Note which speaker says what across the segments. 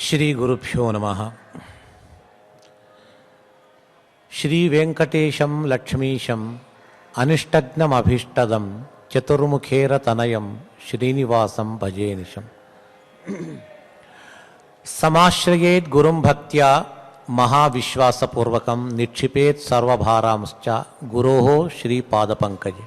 Speaker 1: श्री गुरुभ्यो नमः। श्री वेंकटेशं लक्ष्मीशं अनिष्टग्नमभीष्टदं चतुर्मुखेरतनयं श्रीनिवासं भजे निशम्। समाश्रयेत् गुरुं भक्त्या महाविश्वासपूर्वकं निक्षिपेत् सर्वभारांश्च गुरोः श्रीपादपङ्कजे।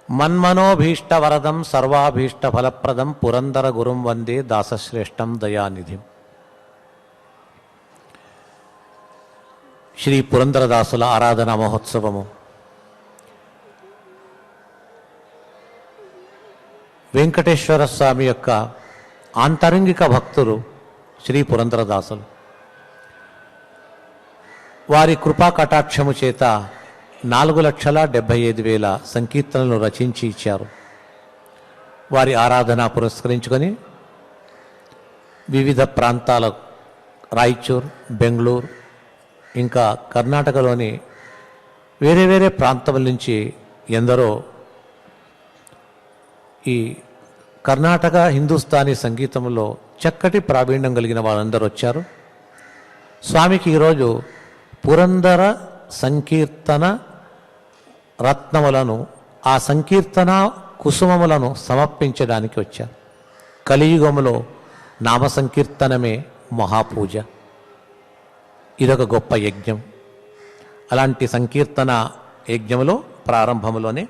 Speaker 1: मन्मनोभीष्टवरदं सर्वाभीष्टफलप्रदं पुरंदर गुरुं वंदे दासश्रेष्ठं दयानिधिं। श्री पुरंदरदासुల ఆరాధన మహోత్సవము వెంకటేశ్వర స్వామి యొక్క ఆంతరంగిక భక్తులు శ్రీ పురందరదాసులు. వారి కృపా కటాక్షము చేత 4,75,000 సంకీర్తనలు రచించి ఇచ్చారు. వారి ఆరాధన పురస్కరించుకొని వివిధ ప్రాంతాల రాయచూర్, బెంగళూరు, ఇంకా కర్ణాటకలోని వేరే వేరే ప్రాంతాల నుంచి ఎందరో ఈ కర్ణాటక హిందుస్థానీ సంగీతంలో చక్కటి ప్రావీణ్యం కలిగిన వాళ్ళందరూ వచ్చారు. స్వామికి ఈరోజు పురందర సంకీర్తన రత్నములను, ఆ సంకీర్తన కుసుమములను సమర్పించడానికి వచ్చారు. కలియుగములో నామ సంకీర్తనమే మహాపూజ. ఇదొక గొప్ప యజ్ఞం. అలాంటి సంకీర్తన యజ్ఞములో ప్రారంభములోనే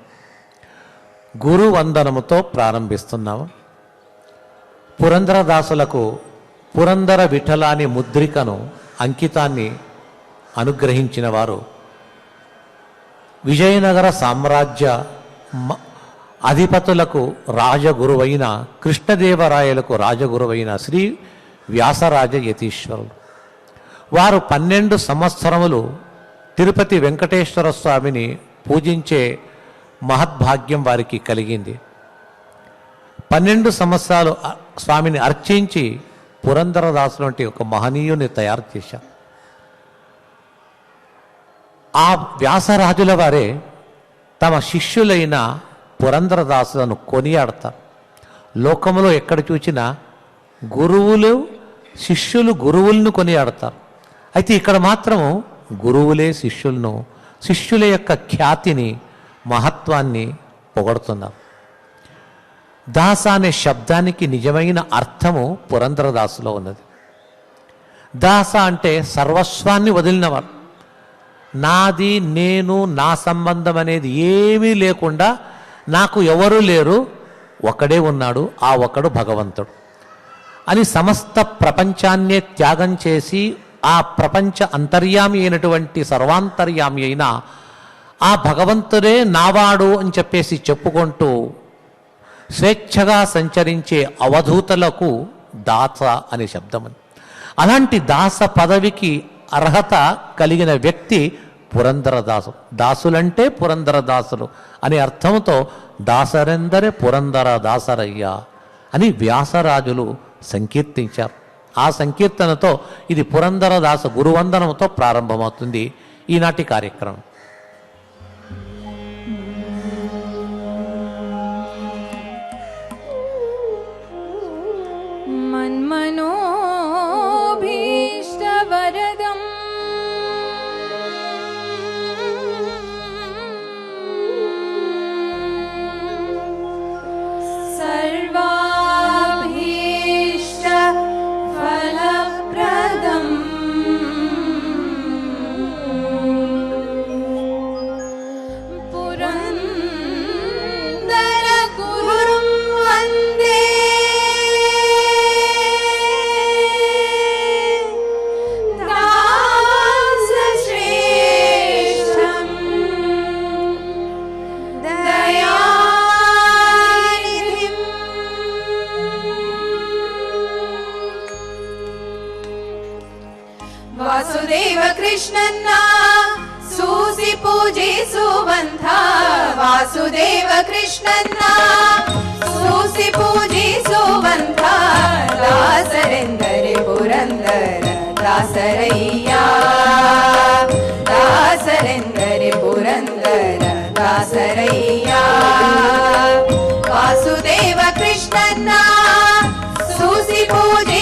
Speaker 1: గురు వందనముతో ప్రారంభిస్తున్నాము. పురందరదాసులకు పురందర విఠలాని ముద్రికను, అంకితాన్ని అనుగ్రహించిన వారు విజయనగర సామ్రాజ్య అధిపతులకు రాజగురువైన, కృష్ణదేవరాయలకు రాజగురువైన శ్రీ వ్యాసరాజ యతీశ్వరులు. వారు 12 సంవత్సరములు తిరుపతి వెంకటేశ్వర స్వామిని పూజించే మహద్భాగ్యం వారికి కలిగింది. 12 సంవత్సరాలు స్వామిని అర్చించి పురందరదాసులు వంటి ఒక మహనీయుని తయారు చేశారు. ఆ వ్యాసరాజుల వారే తమ శిష్యులైన పురందరదాసులను కొనియాడతారు. లోకములో ఎక్కడ చూసినా గురువులు శిష్యులు గురువులను కొనియాడతారు. అయితే ఇక్కడ మాత్రము గురువులే శిష్యులను, శిష్యుల యొక్క ఖ్యాతిని, మహత్వాన్ని పొగడుతున్నారు. దాస అనే శబ్దానికి నిజమైన అర్థము పురందరదాసులో ఉన్నది. దాస అంటే సర్వస్వాన్ని వదిలినవారు. నాది, నేను, నా సంబంధం అనేది ఏమీ లేకుండా నాకు ఎవరు లేరు, ఒకడే ఉన్నాడు, ఆ ఒకడు భగవంతుడు అని సమస్త ప్రపంచాన్నే త్యాగం చేసి ఆ ప్రపంచ అంతర్యామి అయినటువంటి సర్వాంతర్యామి అయిన ఆ భగవంతుడే నావాడు అని చెప్పేసి చెప్పుకుంటూ స్వేచ్ఛగా సంచరించే అవధూతలకు దాస అనే శబ్దం. అలాంటి దాస పదవికి అర్హత కలిగిన వ్యక్తి పురందరదాసు. దాసులంటే పురందరదాసులు అనే అర్థంతో దాసరెందరే పురందర దాసరయ్యా అని వ్యాసరాజులు సంకీర్తించారు. ఆ సంకీర్తనతో ఇది పురందరదాస గురువందనంతో ప్రారంభమవుతుంది ఈనాటి కార్యక్రమం.
Speaker 2: మన్మనోభీష్టవరదం సర్వాభీష్టఫలప్రదం పురందర గురుం వందే దాసశ్రేష్ఠం దయానిధిం. వాసుదేవ కృష్ణన్న సూసి పూజిಸುವಂಥ, వాసుదేవ కృష్ణన్న సూసి పూజిಸುವಂಥ దాసరెందరే పురందర దాసరయ్యా. దాసరెందరే పురందర దాసరయ్యా. వాసుదేవ కృష్ణన్న సూసి పూజి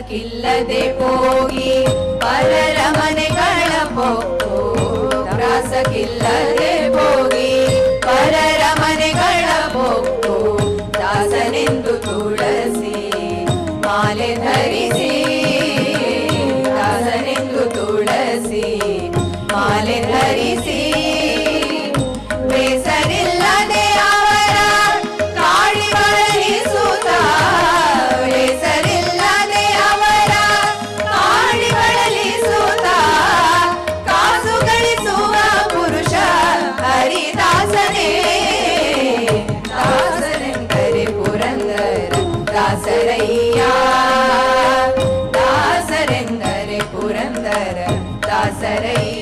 Speaker 2: ತ್ರಾಸಕ್ಕಿಲ್ಲದೆ ಹೋಗಿ ಪರರ ಮನೆಗಳ ಪೊಕ್ಕು ತ್ರಾಸಕ್ಕಿಲ್ಲದೆ ಹೋಗಿ ಪರರ ಮನೆಗಳ ಪೊಕ್ಕು ದಾಸನೆಂದು ತುಳಸಿ ಮಾಲೆ ಧರಿಸಿ ದಾಸನೆಂದು ತುಳಸಿ ಮಾಲೆ ಧರಿಸಿ ಬೇಸರಿಲ್ಲದೆ ಅವರ ಕಾಳಿ ಬಳಲಿಸುತ್ತ ಬೇಸರಿಲ್ಲದೆ ಅವರ ಕಾಳಿ ಬಳಲಿಸುತ್ತ ಕಾಸು ಗಳಿಸುವ ಪುರುಷ ಹರಿದಾಸನೇ ದಾಸರೆಂದರೆ ಪುರಂದರ ದಾಸರಯ್ಯ ದಾಸರೆಂದರೆ ಪುರಂದರ ದಾಸರಯ್ಯ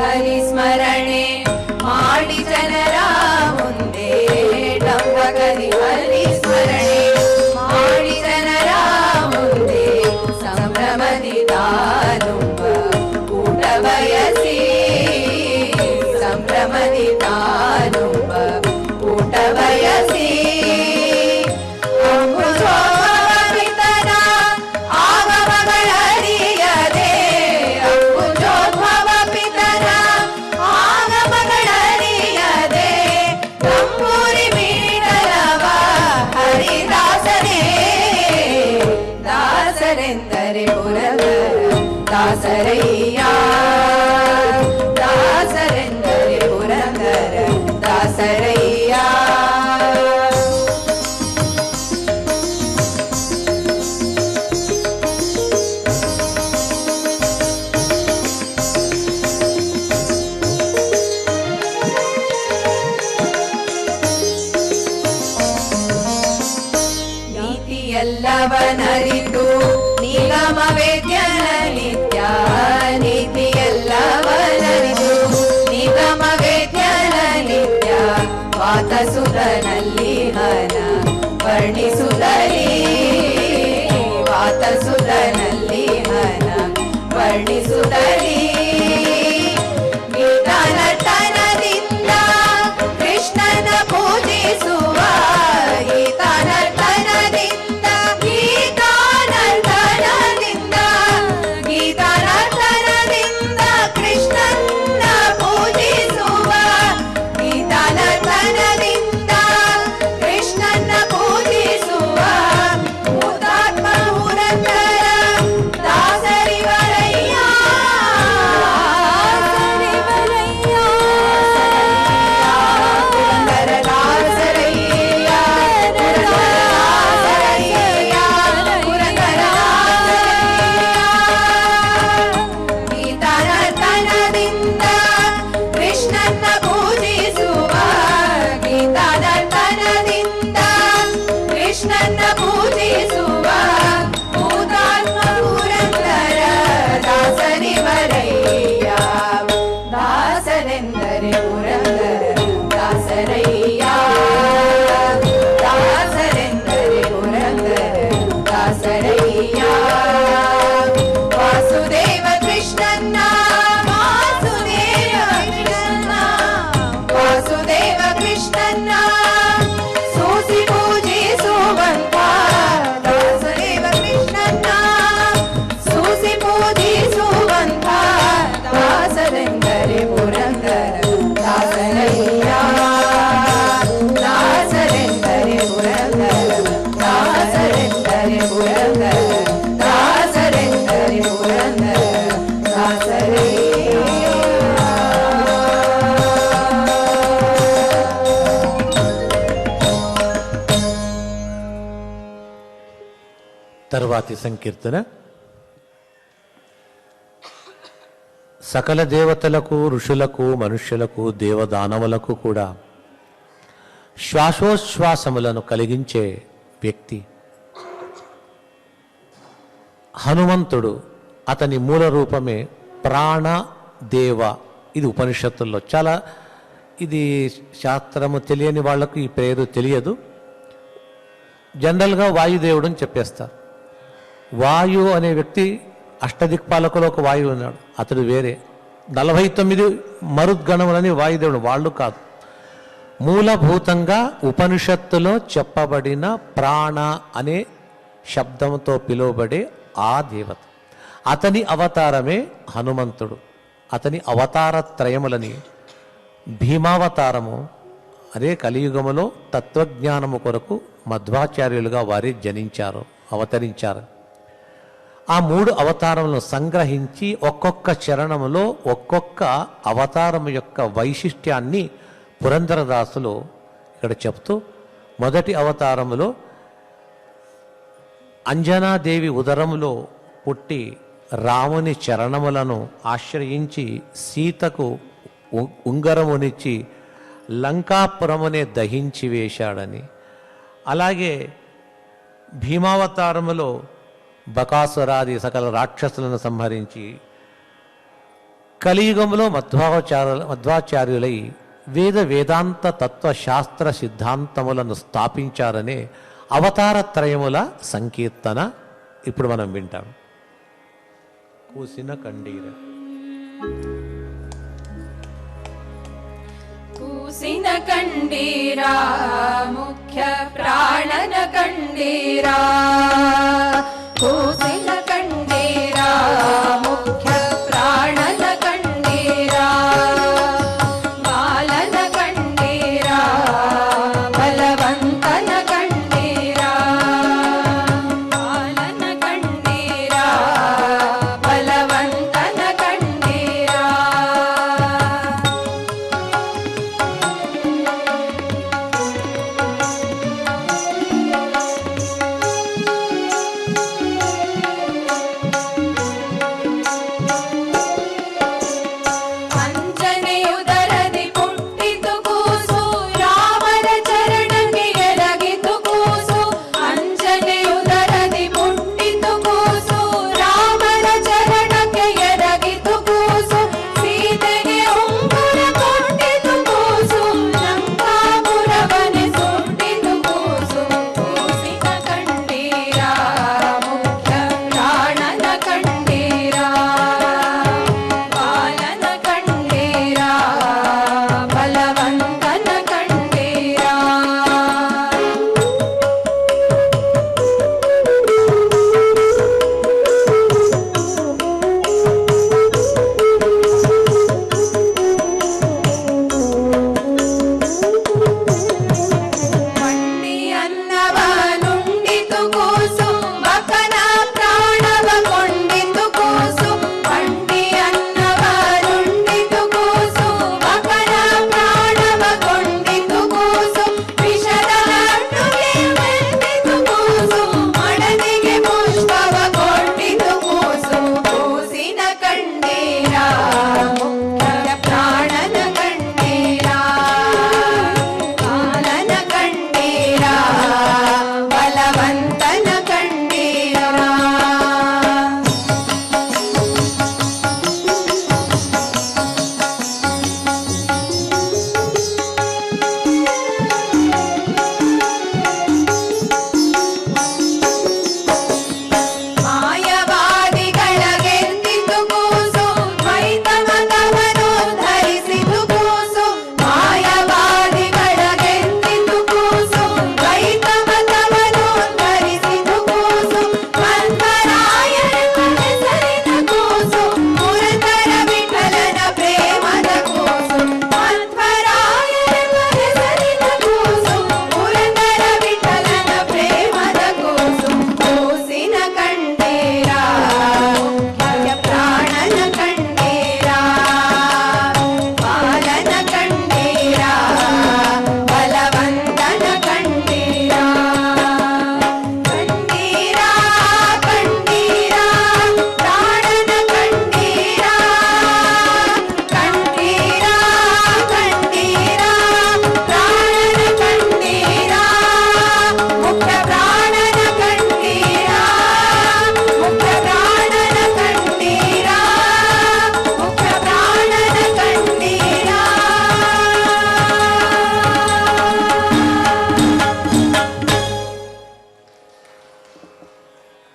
Speaker 2: ಹರಿ ಸ್ಮರಣೆ ಮಾಡಿ ಜನರ ಮುಂದೆ ಡಂಬಗರಿ ಹರಿ ಸ್ಮರಣೆ ಮಾಡಿ ಜನರ ಮುಂದೆ ಸಂಭ್ರಮದಿ ತಾಲುಂಬ ಊಟ ಬಯಸಿ ಸಂಭ್ರಮದಿ ತಾಲುಂಬ ಊಟ ಬಯಸಿ ಅಂಬುಜೋದ್ಭವಿತನ ಆಗಮಗಳರಿಯದೆ ಅಂಬುಜೋದ್ಭವ ಪಿತನ ಆಗಮಗಳರಿಯದೆ ತಂಬೂರಿ ಮೀಡಲವ ಹರಿದಾಸನೇ ದಾಸರೆಂದರೆ ಪುರಂದರ ದಾಸರಯ್ಯ ದಾಸರೆಂದರೆ ಪುರಂದರ ದಾಸರಯ್ಯ ನೀತಿಯಲ್ಲವನರಿತು ನಿಗಮ ವೇದ್ಯನ ನಿತ್ಯ ನೀತಿಯಲ್ಲವನರಿತು ನಿಗಮ ವೇದ್ಯನ ನಿತ್ಯ ವಾತಸುಧನಲ್ಲಿ ಹನ ವರ್ಣಿಸುತ್ತಲೀ ವಾತಸುಧನಲ್ಲಿ ಹನ ವರ್ಣಿಸುತ್ತಲೀ ಗೀತಾನರ್ತನದಿಂದ ಕೃಷ್ಣನ ಪೂಜಿಸುವ ಗೀತಾನರ್ತನದಿಂದ ಗೀತಾನರ್ತನದಿಂದ ಗೀತಾನರ್ತನದಿಂದ ಕೃಷ್ಣನ ಪೂಜಿಸುವ ಗೀತಾನರ್ತನದಿಂದ ಕೃಷ್ಣನ ಪೂಜಿಸುವ ಹುತಾತ್ಮ ಪುರಂದರ ದಾಸರಿವರಯ್ಯ ಪುರಂದರ ದಾಸರಯ್ಯ ಪುರಂದರ ಗೀತಾನರ್ತನದಿಂದ ಕೃಷ್ಣನ ಪೂಜಿಸುವ ಗೀತಾನರ್ತನದಿಂದ ಕೃಷ್ಣನ ಪೂಜಿಸುವ ಹುತಾತ್ಮ ಪುರಂದರ ದಾಸರಿವರಯ್ಯ ದಾಸರೆಂದರೆ ಪುರಂದರ ದಾಸರಯ್ಯ ದಾಸರೆಂದರೆ ಪುರಂದರ ದಾಸರಯ್ಯ ವಾಸುದೇವ ಕೃಷ್ಣನ್ನ ವಾಸುದೇವ ಕೃಷ್ಣನ್ನ ವಾಸುದೇವ ಕೃಷ್ಣನ್ನ ಸೂಸಿ ಪೂಜಿಸುವಂತ ದಾಸದೇವ ಕೃಷ್ಣನ್ನ ಸೂಸಿ ಪೂಜಿಸುವಂತ ದಾಸರೆಂದರೆ ಪುರಂದರ ದಾಸರಯ್ಯ ದಾಸರೆಂದರೆ ಪುರಂದರ ದಾಸರೆಂದರೆ ಪುರಂದರ ದಾಸರೆಂದರೆ ಪುರಂದರ
Speaker 1: తర్వాతి సంకీర్తన సకల దేవతలకు ఋషులకు మనుష్యులకు దేవదానవులకు కూడా శ్వాసోచ్ఛ్వాసములను కలిగించే వ్యక్తి హనుమంతుడు. అతని మూల రూపమే ప్రాణదేవ. ఇది ఉపనిషత్తుల్లో చాలా, ఇది శాస్త్రము తెలియని వాళ్లకు ఈ పేరు తెలియదు. జనరల్గా వాయుదేవుడు అని చెప్పేస్తారు. వాయు అనే వ్యక్తి అష్టదిక్పాలకులో ఒక వాయువు ఉన్నాడు, అతడు వేరే. 49 మరుద్గణములని వాయుదేవుడు, వాళ్ళు కాదు. మూలభూతంగా ఉపనిషత్తులో చెప్పబడిన ప్రాణ అనే శబ్దంతో పిలువబడే ఆ దేవత, అతని అవతారమే హనుమంతుడు. అతని అవతార త్రయములని భీమావతారము, అదే కలియుగములో తత్వజ్ఞానము కొరకు మధ్వాచార్యులుగా వారి జనించారు, అవతరించారు. ఆ 3 అవతారములను సంగ్రహించి ఒక్కొక్క చరణములో ఒక్కొక్క అవతారము యొక్క వైశిష్ట్యాన్ని పురంధరదాసులు ఇక్కడ చెప్తూ, మొదటి అవతారములో అంజనాదేవి ఉదరములో పుట్టి రాముని చరణములను ఆశ్రయించి సీతకు ఉంగరమునిచ్చి లంకాపురమునే దహించి వేశాడని, అలాగే భీమావతారములో బకాసురాది సకల రాక్షసులను సంహరించి కలియుగములో మధ్వాచార్యులై వేదాంత తత్వశాస్త్ర సిద్ధాంతములను స్థాపించారనే అవతారత్రయముల సంకీర్తన ఇప్పుడు మనం వింటాం. కూసిన కండీర
Speaker 2: కూసిన కండీరా ముఖ్య ప్రాణన కండీరా, కూసిన కండీరా ముఖ్య ప్రాణన కండీరా, బాలన కండీరా బలవంతన కండీరా, బాలన కండీరా బలవంతన కండీరా.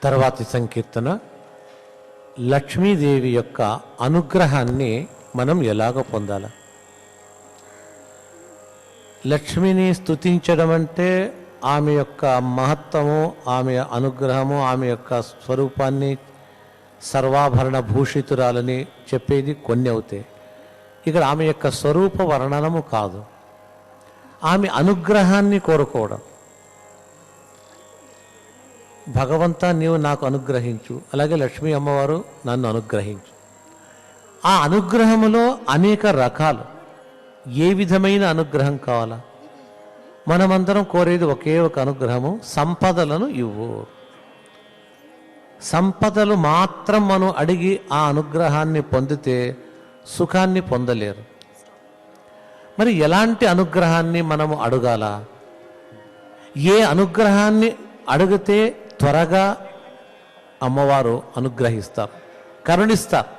Speaker 1: తర్వాతి సంకీర్తన లక్ష్మీదేవి యొక్క అనుగ్రహాన్ని మనం ఎలాగ పొందాలి. లక్ష్మిని స్తుతించడం అంటే ఆమె యొక్క మహత్వము, ఆమె అనుగ్రహము, ఆమె యొక్క స్వరూపాన్ని సర్వాభరణ భూషితురాలని చెప్పేది కొన్ని అవుతాయి. ఇక్కడ ఆమె యొక్క స్వరూప వర్ణనము కాదు, ఆమె అనుగ్రహాన్ని కోరుకోవడం. భగవంతా నీవు నాకు అనుగ్రహించు, అలాగే లక్ష్మీ అమ్మవారు నన్ను అనుగ్రహించు. ఆ అనుగ్రహములో అనేక రకాలు. ఏ విధమైన అనుగ్రహం కావాలా? మనమందరం కోరేది ఒకే ఒక అనుగ్రహము, సంపదలను ఇవ్వు. సంపదలు మాత్రం మనం అడిగి ఆ అనుగ్రహాన్ని పొందితే సుఖాన్ని పొందలేరు. మరి ఎలాంటి అనుగ్రహాన్ని మనము అడగాల? ఏ అనుగ్రహాన్ని అడిగితే త్వరగా అమ్మవారు అనుగ్రహిస్తారు, కరుణిస్తారు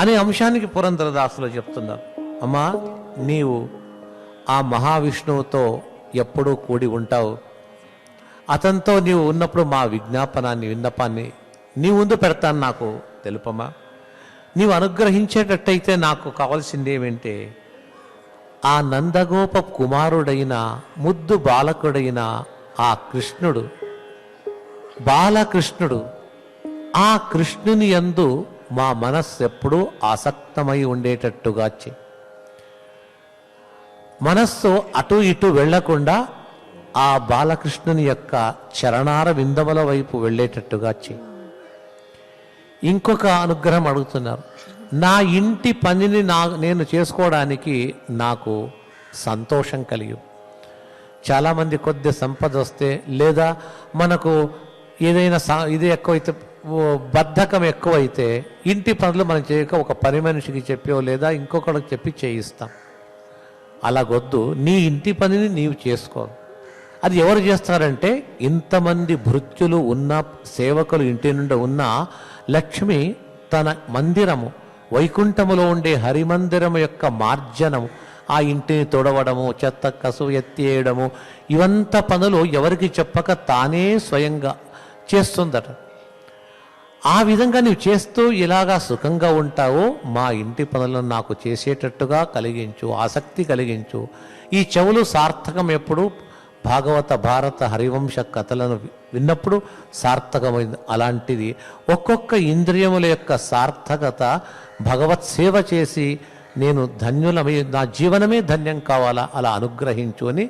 Speaker 1: అనే అంశానికి పురంధరదాసులు చెప్తున్నారు. అమ్మా, నీవు ఆ మహావిష్ణువుతో ఎప్పుడూ కూడి ఉంటావు. అతనితో నీవు ఉన్నప్పుడు మా విజ్ఞాపనాన్ని, విన్నపాన్ని నీ ముందు పెడతాను, నాకు తెలుపమ్మా. నీవు అనుగ్రహించేటట్టయితే నాకు కావాల్సింది ఏమంటే ఆ నందగోప కుమారుడైన ముద్దు బాలకుడైన ఆ కృష్ణుడు, బాలకృష్ణుడు, ఆ కృష్ణుని యందు మా మనస్సు ఎప్పుడూ ఆసక్తమై ఉండేటట్టుగా చే. మనస్సు అటు ఇటు వెళ్లకుండా ఆ బాలకృష్ణుని యొక్క చరణార విందముల వైపు వెళ్ళేటట్టుగా చే. ఇంకొక అనుగ్రహం అడుగుతున్నారు. నా ఇంటి పనిని నేను చేసుకోవడానికి నాకు సంతోషం కలిగి. చాలామంది కొద్ది సంపద వస్తే లేదా మనకు ఏదైనా ఇది ఎక్కువైతే, బద్ధకం ఎక్కువైతే ఇంటి పనులు మనం చేయక ఒక పని మనిషికి చెప్పో లేదా ఇంకొకరికి చెప్పి చేయిస్తాం. అలాగొద్దు, నీ ఇంటి పనిని నీవు చేసుకో. అది ఎవరు చేస్తారంటే ఇంతమంది భృత్యులు ఉన్న, సేవకులు ఇంటి నుండి ఉన్న లక్ష్మి తన మందిరము, వైకుంఠములో ఉండే హరిమందిరము యొక్క మార్జనము, ఆ ఇంటిని తొడవడము, చెత్త కసువు ఎత్తేయడము, ఇవంత పనులు ఎవరికి చెప్పక తానే స్వయంగా చేస్తుందట. ఆ విధంగా నీవు చేస్తూ ఇలాగా సుఖంగా ఉంటావో మా ఇంటి పనులను నాకు చేసేటట్టుగా కలిగించు, ఆసక్తి కలిగించు. ఈ చెవులు సార్థకం ఎప్పుడు భాగవత, భారత, హరివంశ కథలను విన్నప్పుడు సార్థకమైంది. అలాంటిది ఒక్కొక్క ఇంద్రియముల యొక్క సార్థకత భగవత్ సేవ చేసి నేను ధన్యులమై నా జీవనమే ధన్యం కావాలా, అలా అనుగ్రహించు అని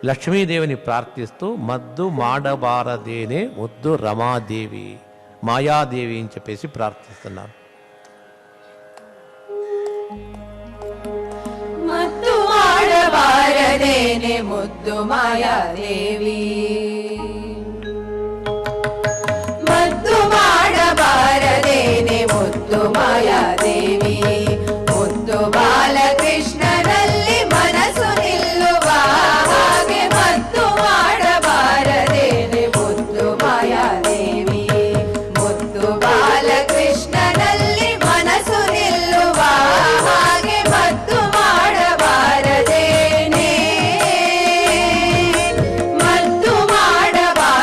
Speaker 1: లక్ష్మీదేవిని ప్రార్థిస్తూ మద్దు మాడబారదేనే ముద్దు రమాదేవి, మాయాదేవి అని చెప్పేసి ప్రార్థిస్తున్నాను.
Speaker 2: మద్దు మాడబారదేనే ముద్దు మాయాదేవి, మద్దు మాడబారదేనే ముద్దు మాయాదేవి, ಮುದ್ದು ಬಾಲಕೃಷ್ಣನಲ್ಲಿ ಮನಸ್ಸು ನಿಲ್ಲುವ ಹಾಗೆ ಮದ್ದು ಮಾಡಬಾರದೇನೆ ಮುದ್ದು ಮಾಯಾದೇವಿ, ಮುದ್ದು ಬಾಲಕೃಷ್ಣನಲ್ಲಿ ಮನಸ್ಸು ನಿಲ್ಲುವ ಹಾಗೆ ಮದ್ದು ಮಾಡಬಾರದೇನೆ, ಮದ್ದು ಮಾಡಬಾರದೇನೆ.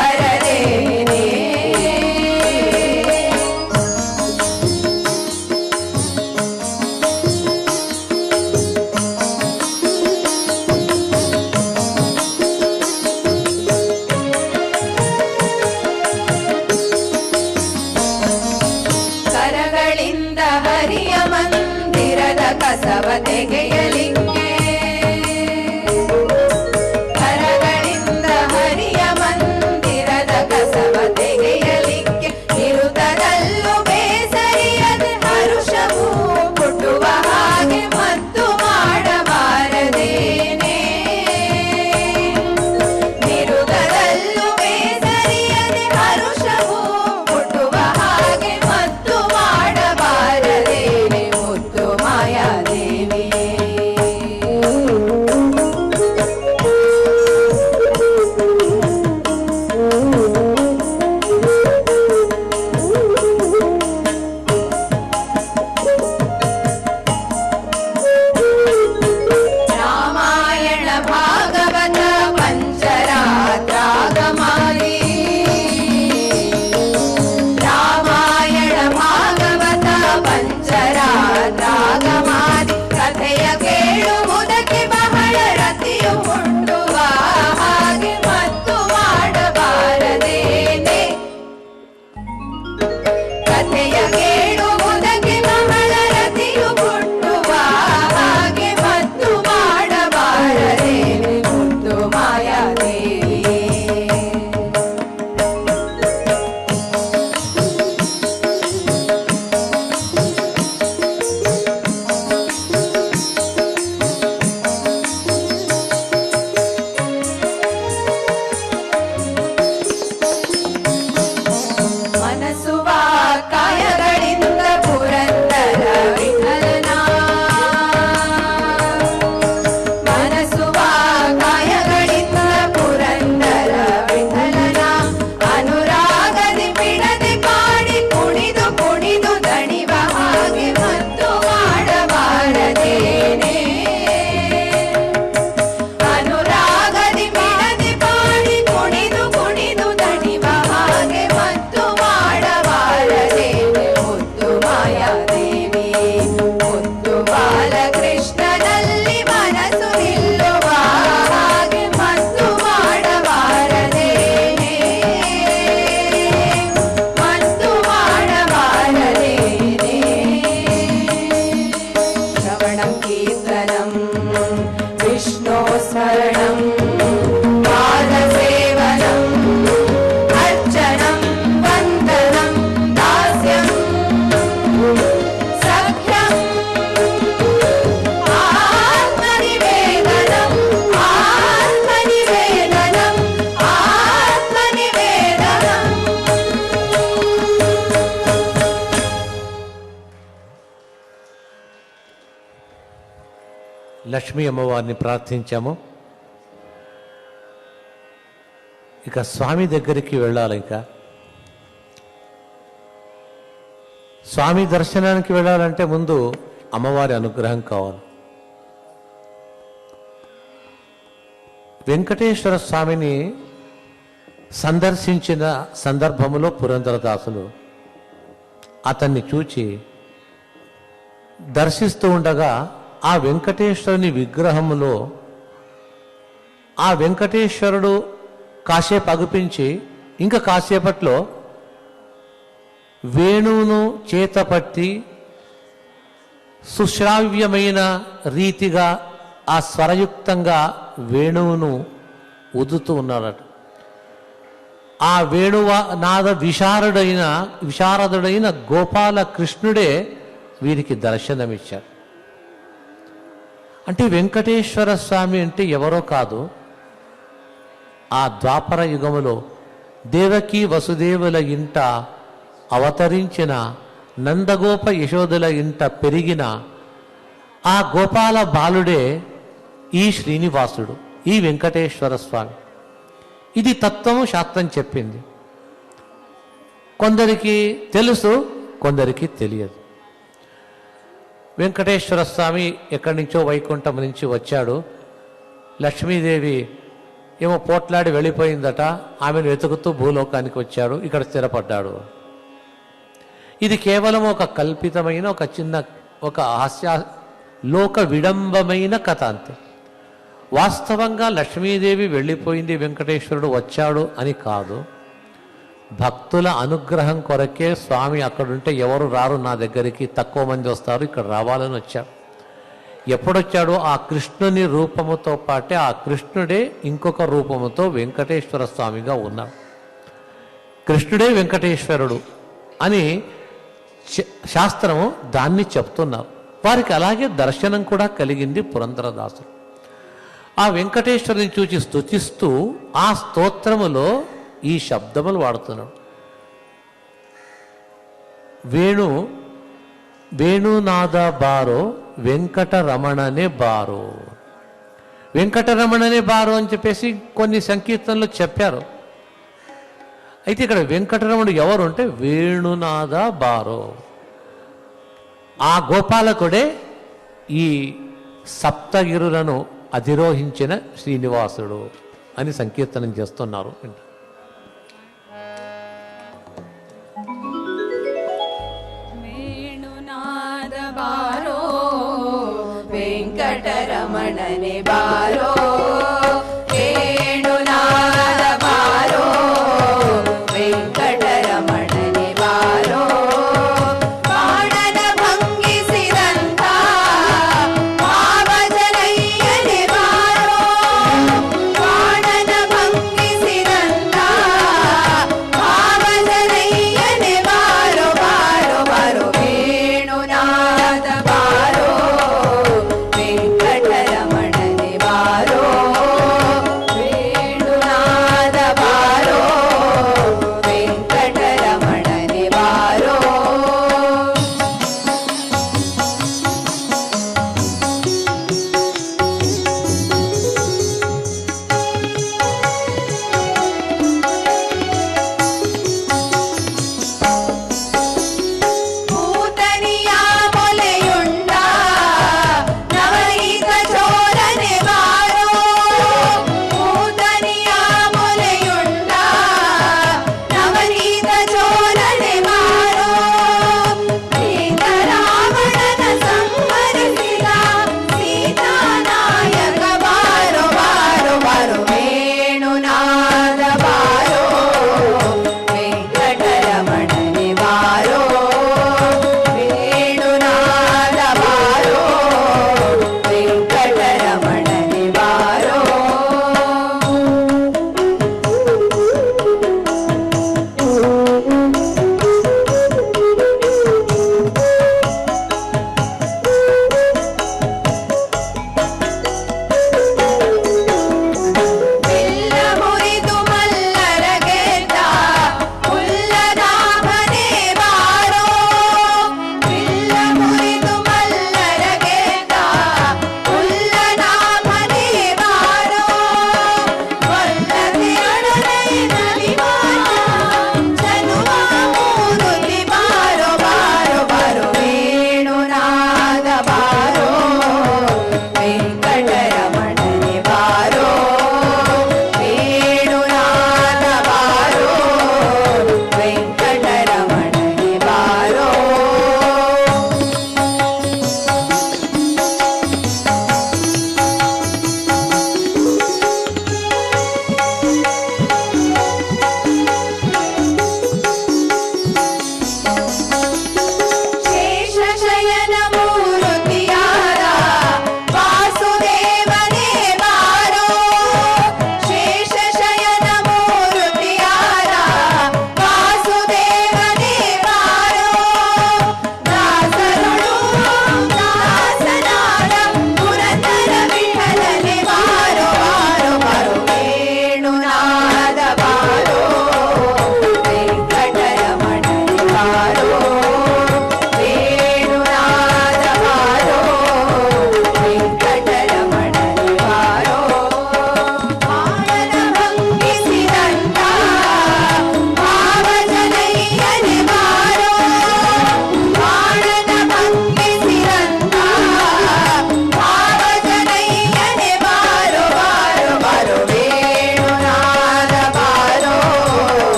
Speaker 2: ಕರಗಳಿಂದ ಹರಿಯ ಮಂದಿರದ ಕಸವ ತೆಗೆಯಲಿಕ್ಕೆ, ಕರಗಳಿಂದ ಹರಿಯ ಮಂದಿರದ ಕಸವ ತೆಗೆಯಲಿಕ್ಕೆ, ನಿರುತದಲ್ಲೂ ಬೇಸರಿಯದೆ ಹರುಷವೂ ಮುಟ್ಟುವ ಹಾಗೆ ಮದ್ದು ಮಾಡಬಾರದೇನೆ, ನಿರುತದಲ್ಲೂ ಬೇಸರಿಯದೆ ಹರುಷವೂ ಮುಟ್ಟುವ ಹಾಗೆ ಮದ್ದು ಮಾಡಬಾರದೇನೆ ಮುದ್ದು ಮಾಯಾದೇವಿಯೇ.
Speaker 1: లక్ష్మీ అమ్మవారిని ప్రార్థించాము. ఇక స్వామి దగ్గరికి వెళ్ళాలి. ఇంకా స్వామి దర్శనానికి వెళ్ళాలంటే ముందు అమ్మవారి అనుగ్రహం కావాలి. వెంకటేశ్వర స్వామిని సందర్శించిన సందర్భములో పురంధరదాసులు అతన్ని చూచి దర్శిస్తూ ఉండగా ఆ వెంకటేశ్వరుని విగ్రహములో ఆ వెంకటేశ్వరుడు కాసేపు అగుపించి ఇంకా కాసేపట్లో వేణువును చేతపట్టి సుశ్రావ్యమైన రీతిగా ఆ స్వరయుక్తంగా వేణువును ఊదుతూ ఉన్నాడట. ఆ వేణువ నాద విశారదుడైన గోపాల కృష్ణుడే వీరికి దర్శనమిచ్చాడు. అంటే వెంకటేశ్వర స్వామి అంటే ఎవరో కాదు, ఆ ద్వాపర యుగములో దేవకీ వసుదేవుల ఇంట అవతరించిన నందగోప యశోదుల ఇంట పెరిగిన ఆ గోపాల బాలుడే ఈ శ్రీనివాసుడు, ఈ వెంకటేశ్వర స్వామి. ఇది తత్వము శాస్త్రం చెప్పింది. కొందరికి తెలుసు, కొందరికి తెలియదు. వెంకటేశ్వర స్వామి ఎక్కడి నుంచో వైకుంఠం నుంచి వచ్చాడు. లక్ష్మీదేవి ఏమో పోట్లాడి వెళ్ళిపోయిందట. ఆమెను వెతుకుతూ భూలోకానికి వచ్చాడు, ఇక్కడ స్థిరపడ్డాడు. ఇది కేవలం ఒక కల్పితమైన ఒక హాస్య లోక విడంబమైన కథ అంతే. వాస్తవంగా లక్ష్మీదేవి వెళ్ళిపోయింది, వెంకటేశ్వరుడు వచ్చాడు అని కాదు. భక్తుల అనుగ్రహం కొరకే స్వామి అక్కడుంటే ఎవరు రారు నా దగ్గరికి, తక్కువ మంది వస్తారు, ఇక్కడ రావాలని వచ్చాడు. ఎప్పుడొచ్చాడో ఆ కృష్ణుని రూపముతో పాటే ఆ కృష్ణుడే ఇంకొక రూపముతో వెంకటేశ్వర స్వామిగా ఉన్నాడు. కృష్ణుడే వెంకటేశ్వరుడు అని శాస్త్రము దాన్ని చెప్తున్నారు. వారికి అలాగే దర్శనం కూడా కలిగింది పురంధరదాసుడు. ఆ వెంకటేశ్వరుని చూచి స్తుతిస్తూ ఆ స్తోత్రములో ఈ శబ్దములు వాడుతున్నాడు. వేణునాద బారో వెంకటరమణనే బారో. వెంకటరమణనే బారో అని చెప్పేసి కొన్ని సంకీర్తనలు చెప్పారు. అయితే ఇక్కడ వెంకటరమణుడు ఎవరు అంటే వేణునాద బారో. ఆ గోపాలకుడే ఈ సప్తగిరులను అధిరోహించిన శ్రీనివాసుడు అని సంకీర్తనం చేస్తున్నారు.
Speaker 2: వేణునాద బారో వెంకటరమణనే బారో, వేణునాద బారో వెంకటరమణనే బారో. వెంకటరమణనే బారో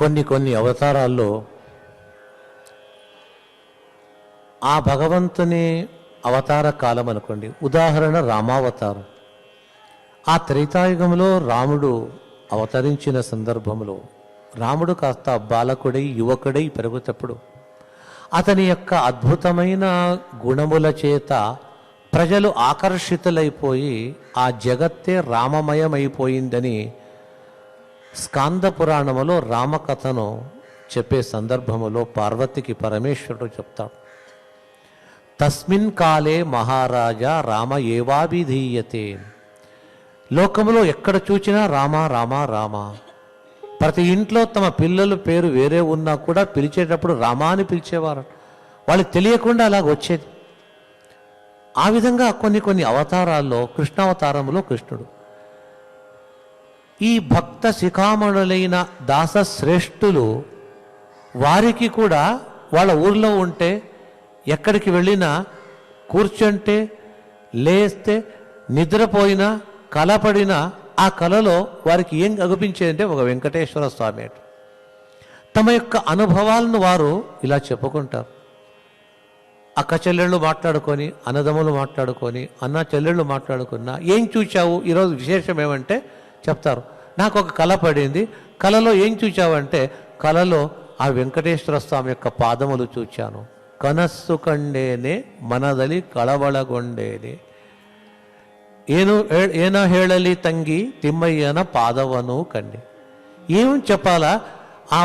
Speaker 1: కొన్ని అవతారాల్లో ఆ భగవంతుని అవతార కాలం అనుకోండి. ఉదాహరణ రామావతారం. ఆ త్రేతాయుగంలో రాముడు అవతరించిన సందర్భంలో రాముడు కాస్త బాలకుడై యువకుడై పెరుగుతప్పుడు అతని యొక్క అద్భుతమైన గుణముల చేత ప్రజలు ఆకర్షితులైపోయి ఆ జగత్తే రామమయమైపోయిందని స్కాంద పురాణములో రామకథను చెప్పే సందర్భములో పార్వతికి పరమేశ్వరుడు చెప్తాడు, తస్మిన్ కాలే మహారాజా రామ ఏవాభిధీయతే. లోకములో ఎక్కడ చూచినా రామ రామ రామ. ప్రతి ఇంట్లో తమ పిల్లల పేరు వేరే ఉన్నా కూడా పిలిచేటప్పుడు రామ అని పిలిచేవారు. వాళ్ళకి తెలియకుండా అలాగ వచ్చేది. ఆ విధంగా కొన్ని అవతారాల్లో కృష్ణావతారంలో కృష్ణుడు ఈ భక్త శిఖామణులైన దాస శ్రేష్ఠులు వారికి కూడా వాళ్ళ ఊర్లో ఉంటే ఎక్కడికి వెళ్ళినా కూర్చుంటే లేస్తే నిద్రపోయినా కలపడినా ఆ కలలో వారికి ఏం అగుపించేదంటే ఒక వెంకటేశ్వర స్వామి అటు. తమ యొక్క అనుభవాలను వారు ఇలా చెప్పుకుంటారు. అక్క చెల్లెళ్ళు మాట్లాడుకొని, అన్నదమ్ములు మాట్లాడుకొని, అన్న చెల్లెళ్ళు మాట్లాడుకున్నా ఏం చూచావు ఈరోజు విశేషం ఏమంటే చెప్తారు. నాకు ఒక కళ పడింది, కళలో ఏం చూచావంటే కళలో ఆ వెంకటేశ్వర స్వామి యొక్క పాదములు చూచాను. కనస్సు కండేనే మనదలి కళవళగొండేనే ఏన ಹೇಳಲಿ ತಂಗಿ తిమ్మయ్యన పాదవను కండి. ఏం చెప్పాలా? ఆ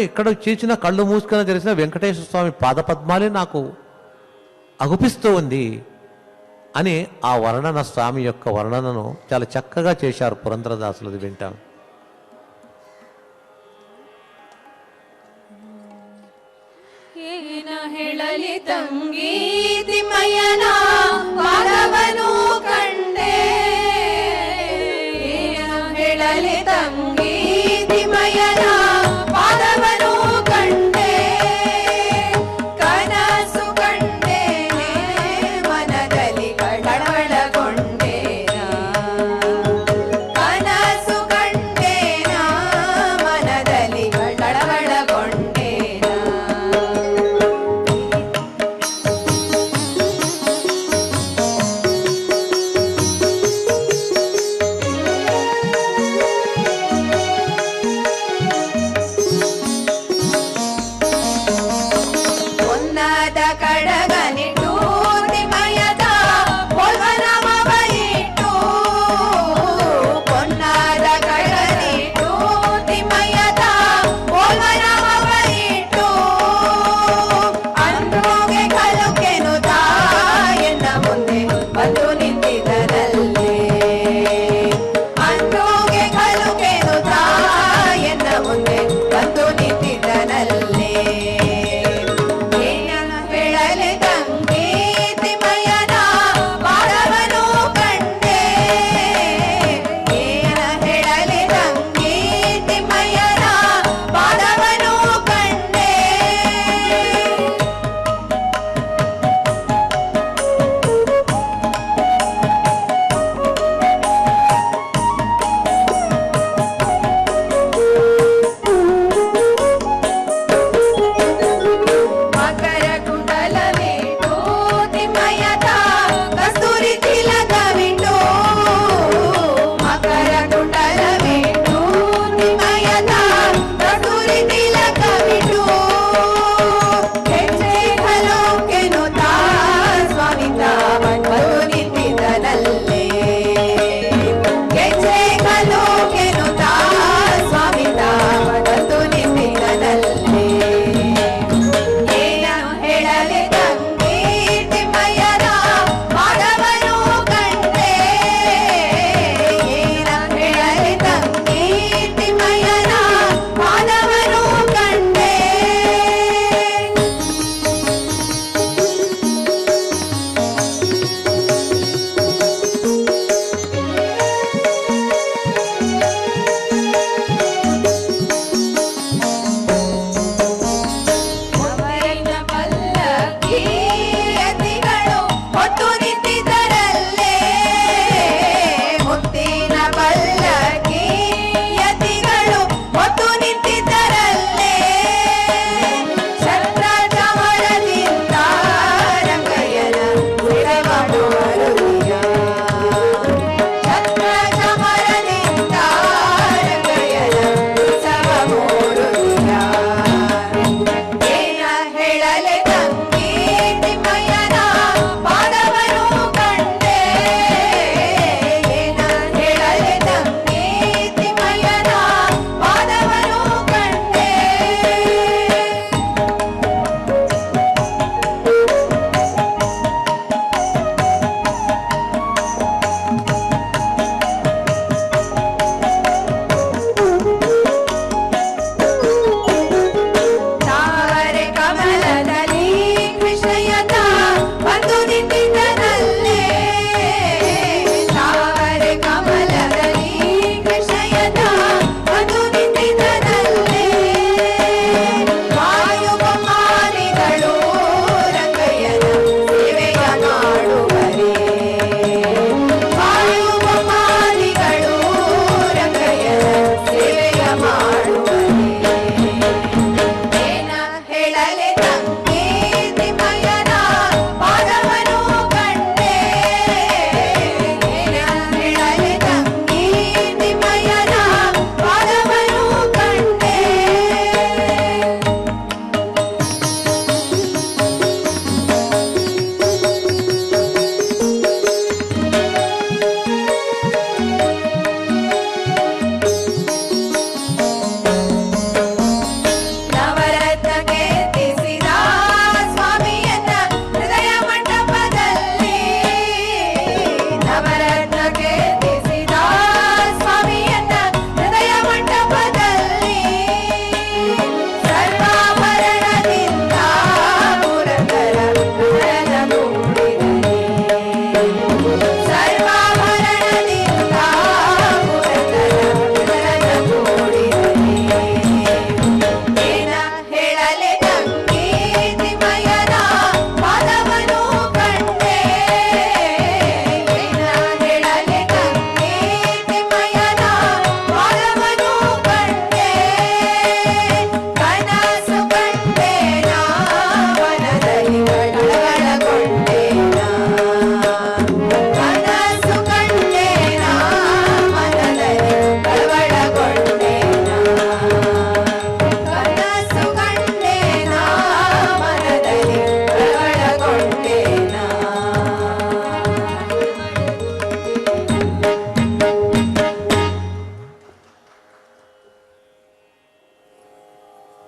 Speaker 1: ఎక్కడ చేసిన కళ్ళు మూసుకొని తెలిసిన వెంకటేశ్వర స్వామి పాదపద్మాలే నాకు అగుపిస్తూ ఉంది అని ఆ వర్ణన, స్వామి యొక్క వర్ణనను చాలా చక్కగా చేశారు పురంధరదాసులది. వింటాం.
Speaker 2: ಏನ ಹೇಳಲಿ ತಂಗಿ ತಿಮ್ಮಯ್ಯನ ಪಾದವನು ಕಂಡೆ. ಏನ ಹೇಳಲಿ ತಂಗಿ ತಿಮ್ಮಯ್ಯನ ಪಾದವನು ಕಂಡೆ. ಕನಸು ಕಂಡೇನೆ ಮನದಲ್ಲಿ ಕಳವಳಗೊಂಡೇನ. ಕನಸು ಕಂಡೇನ ಮನದಲ್ಲಿ ಕಳವಳಗೊಂಡೇನ.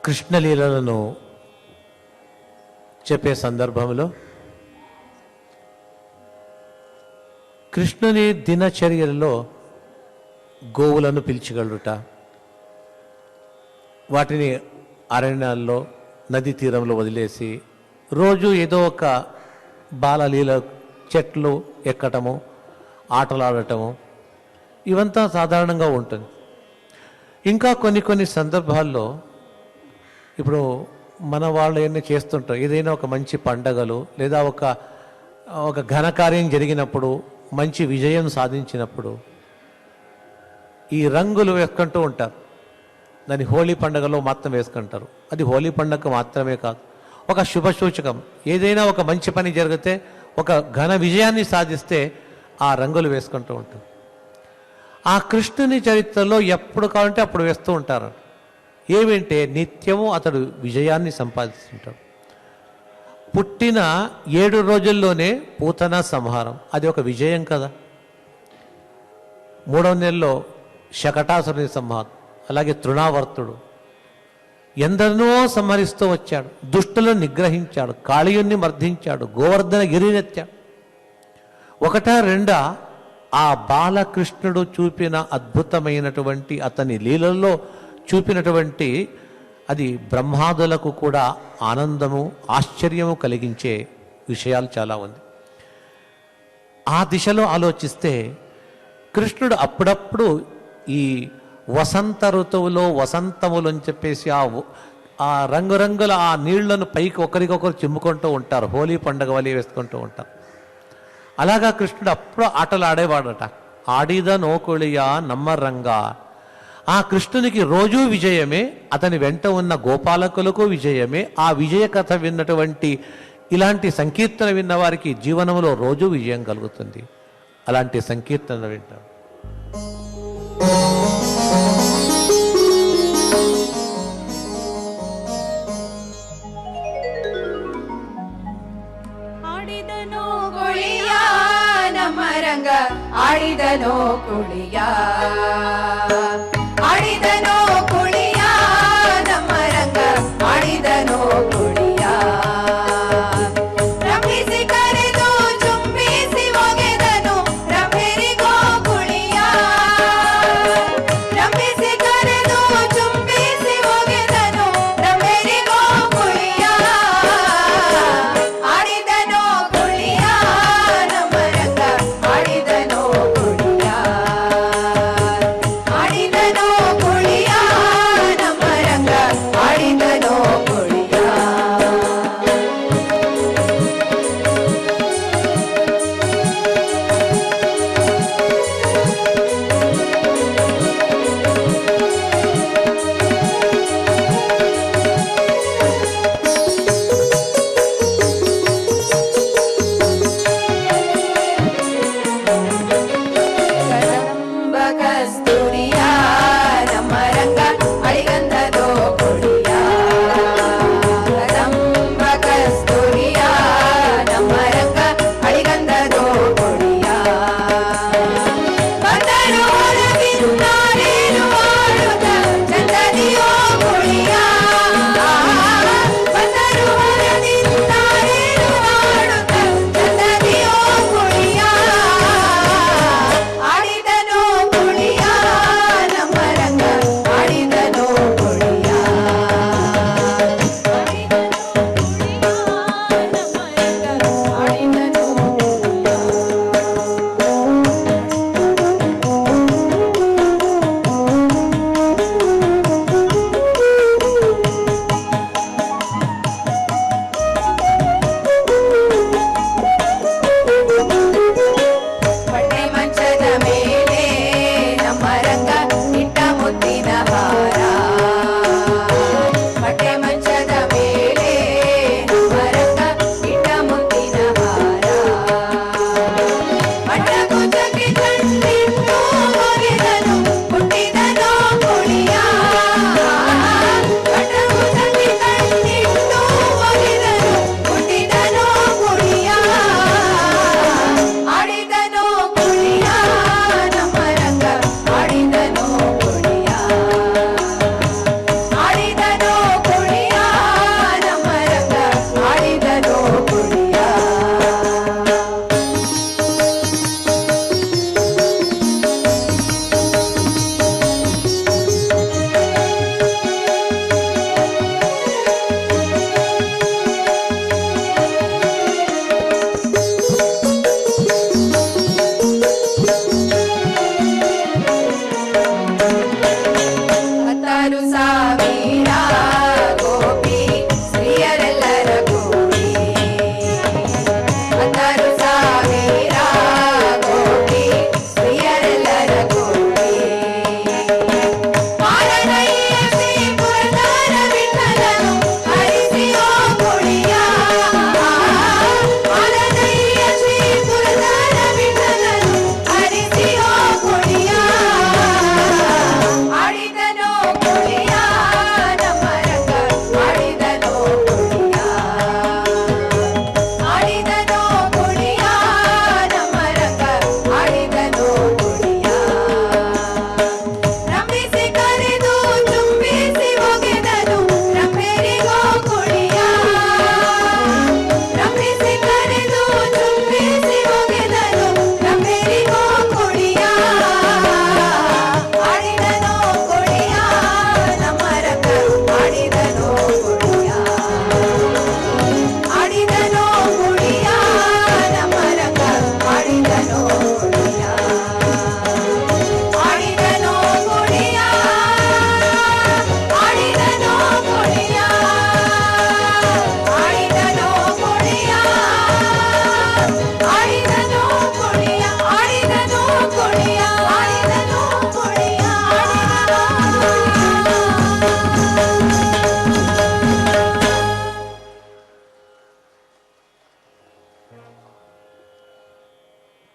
Speaker 1: కృష్ణలీలలను చెప్పే సందర్భంలో కృష్ణుని దినచర్యలలో గోవులను పిలిచిగలుట, వాటిని అరణ్యాల్లో నది తీరంలో వదిలేసి రోజు ఏదో ఒక బాలలీల, చెట్లు ఎక్కటము, ఆటలాడటము, ఇవంతా సాధారణంగా ఉంటుంది. ఇంకా కొన్ని సందర్భాల్లో ఇప్పుడు మన వాళ్ళు ఏమైనా చేస్తుంటారు, ఏదైనా ఒక మంచి పండగలు లేదా ఒక ఘనకార్యం జరిగినప్పుడు, మంచి విజయం సాధించినప్పుడు ఈ రంగులు వేసుకుంటూ ఉంటారు. దాన్ని హోలీ పండుగలో మాత్రం వేసుకుంటారు. అది హోలీ పండుగ మాత్రమే కాదు, ఒక శుభ సూచకం. ఏదైనా ఒక మంచి పని జరిగితే, ఒక ఘన విజయాన్ని సాధిస్తే ఆ రంగులు వేసుకుంటూ ఉంటారు. ఆ కృష్ణుని చరిత్రలో ఎప్పుడు కావాలంటే అప్పుడు వేస్తూ ఉంటారు. ఏమంటే నిత్యము అతడు విజయాన్ని సంపాదిస్తుంటాడు. పుట్టిన 7 రోజుల్లోనే పూతన సంహారం, అది ఒక విజయం కదా. 3వ నెలలో శకటాసురుని సంహారం, అలాగే తృణావర్తుడు ఎందరినో సంహరిస్తూ వచ్చాడు. దుష్టులను నిగ్రహించాడు, కాళీయుణ్ణి మర్దించాడు, గోవర్ధన గిరినెత్తాడు. 1, 2 ఆ బాలకృష్ణుడు చూపిన అద్భుతమైనటువంటి అతని లీలల్లో చూపినటువంటి అది బ్రహ్మాదులకు కూడా ఆనందము, ఆశ్చర్యము కలిగించే విషయాలు చాలా ఉంది. ఆ దిశలో ఆలోచిస్తే కృష్ణుడు అప్పుడప్పుడు ఈ వసంత ఋతువులో వసంతములు అని చెప్పేసి ఆ రంగురంగుల ఆ నీళ్లను పైకి ఒకరికొకరు చిమ్ముకుంటూ ఉంటారు, హోలీ పండుగ వలి వేసుకుంటూ ఉంటారు. అలాగా కృష్ణుడు అప్పుడు ఆటలు ఆడేవాడట. ఆడిద నోకుళియా నమ్మరంగా. ఆ కృష్ణునికి రోజూ విజయమే, అతని వెంట ఉన్న గోపాలకులకు విజయమే. ఆ విజయ కథ విన్నటువంటి, ఇలాంటి సంకీర్తన విన్న వారికి జీవనంలో రోజూ విజయం కలుగుతుంది. అలాంటి సంకీర్తన వింటాం.
Speaker 2: ಆಡಿದನೋ ಕುಳಿಯ ನಮ್ಮರಂಗ, ಆಡಿದನೋ ಕುಳಿಯ, ಆಡಿದನೋ ಕುಳಿಯ ನಮ್ಮರಂಗ, ಆಡಿದನೋ ಕುಳಿಯ. ರಂಭಿಸಿ ಕರೆದು ಚುಂಬಿಸಿ ಒಗೆದನು ರಂಭೆರಿಗೋ ಕುಳಿಯ, ರಂಭಿಸಿ ಕರೆದು ಚುಂಬಿಸಿ ಒಗೆದನು ರಂಭೆರಿಗೋ ಕುಳಿಯ. ಆಡಿದನೋ ಕುಳಿಯ ನಮ್ಮರಂಗ, ಆಡಿದನೋ ಕುಳಿಯ, ಆಡಿದನೋ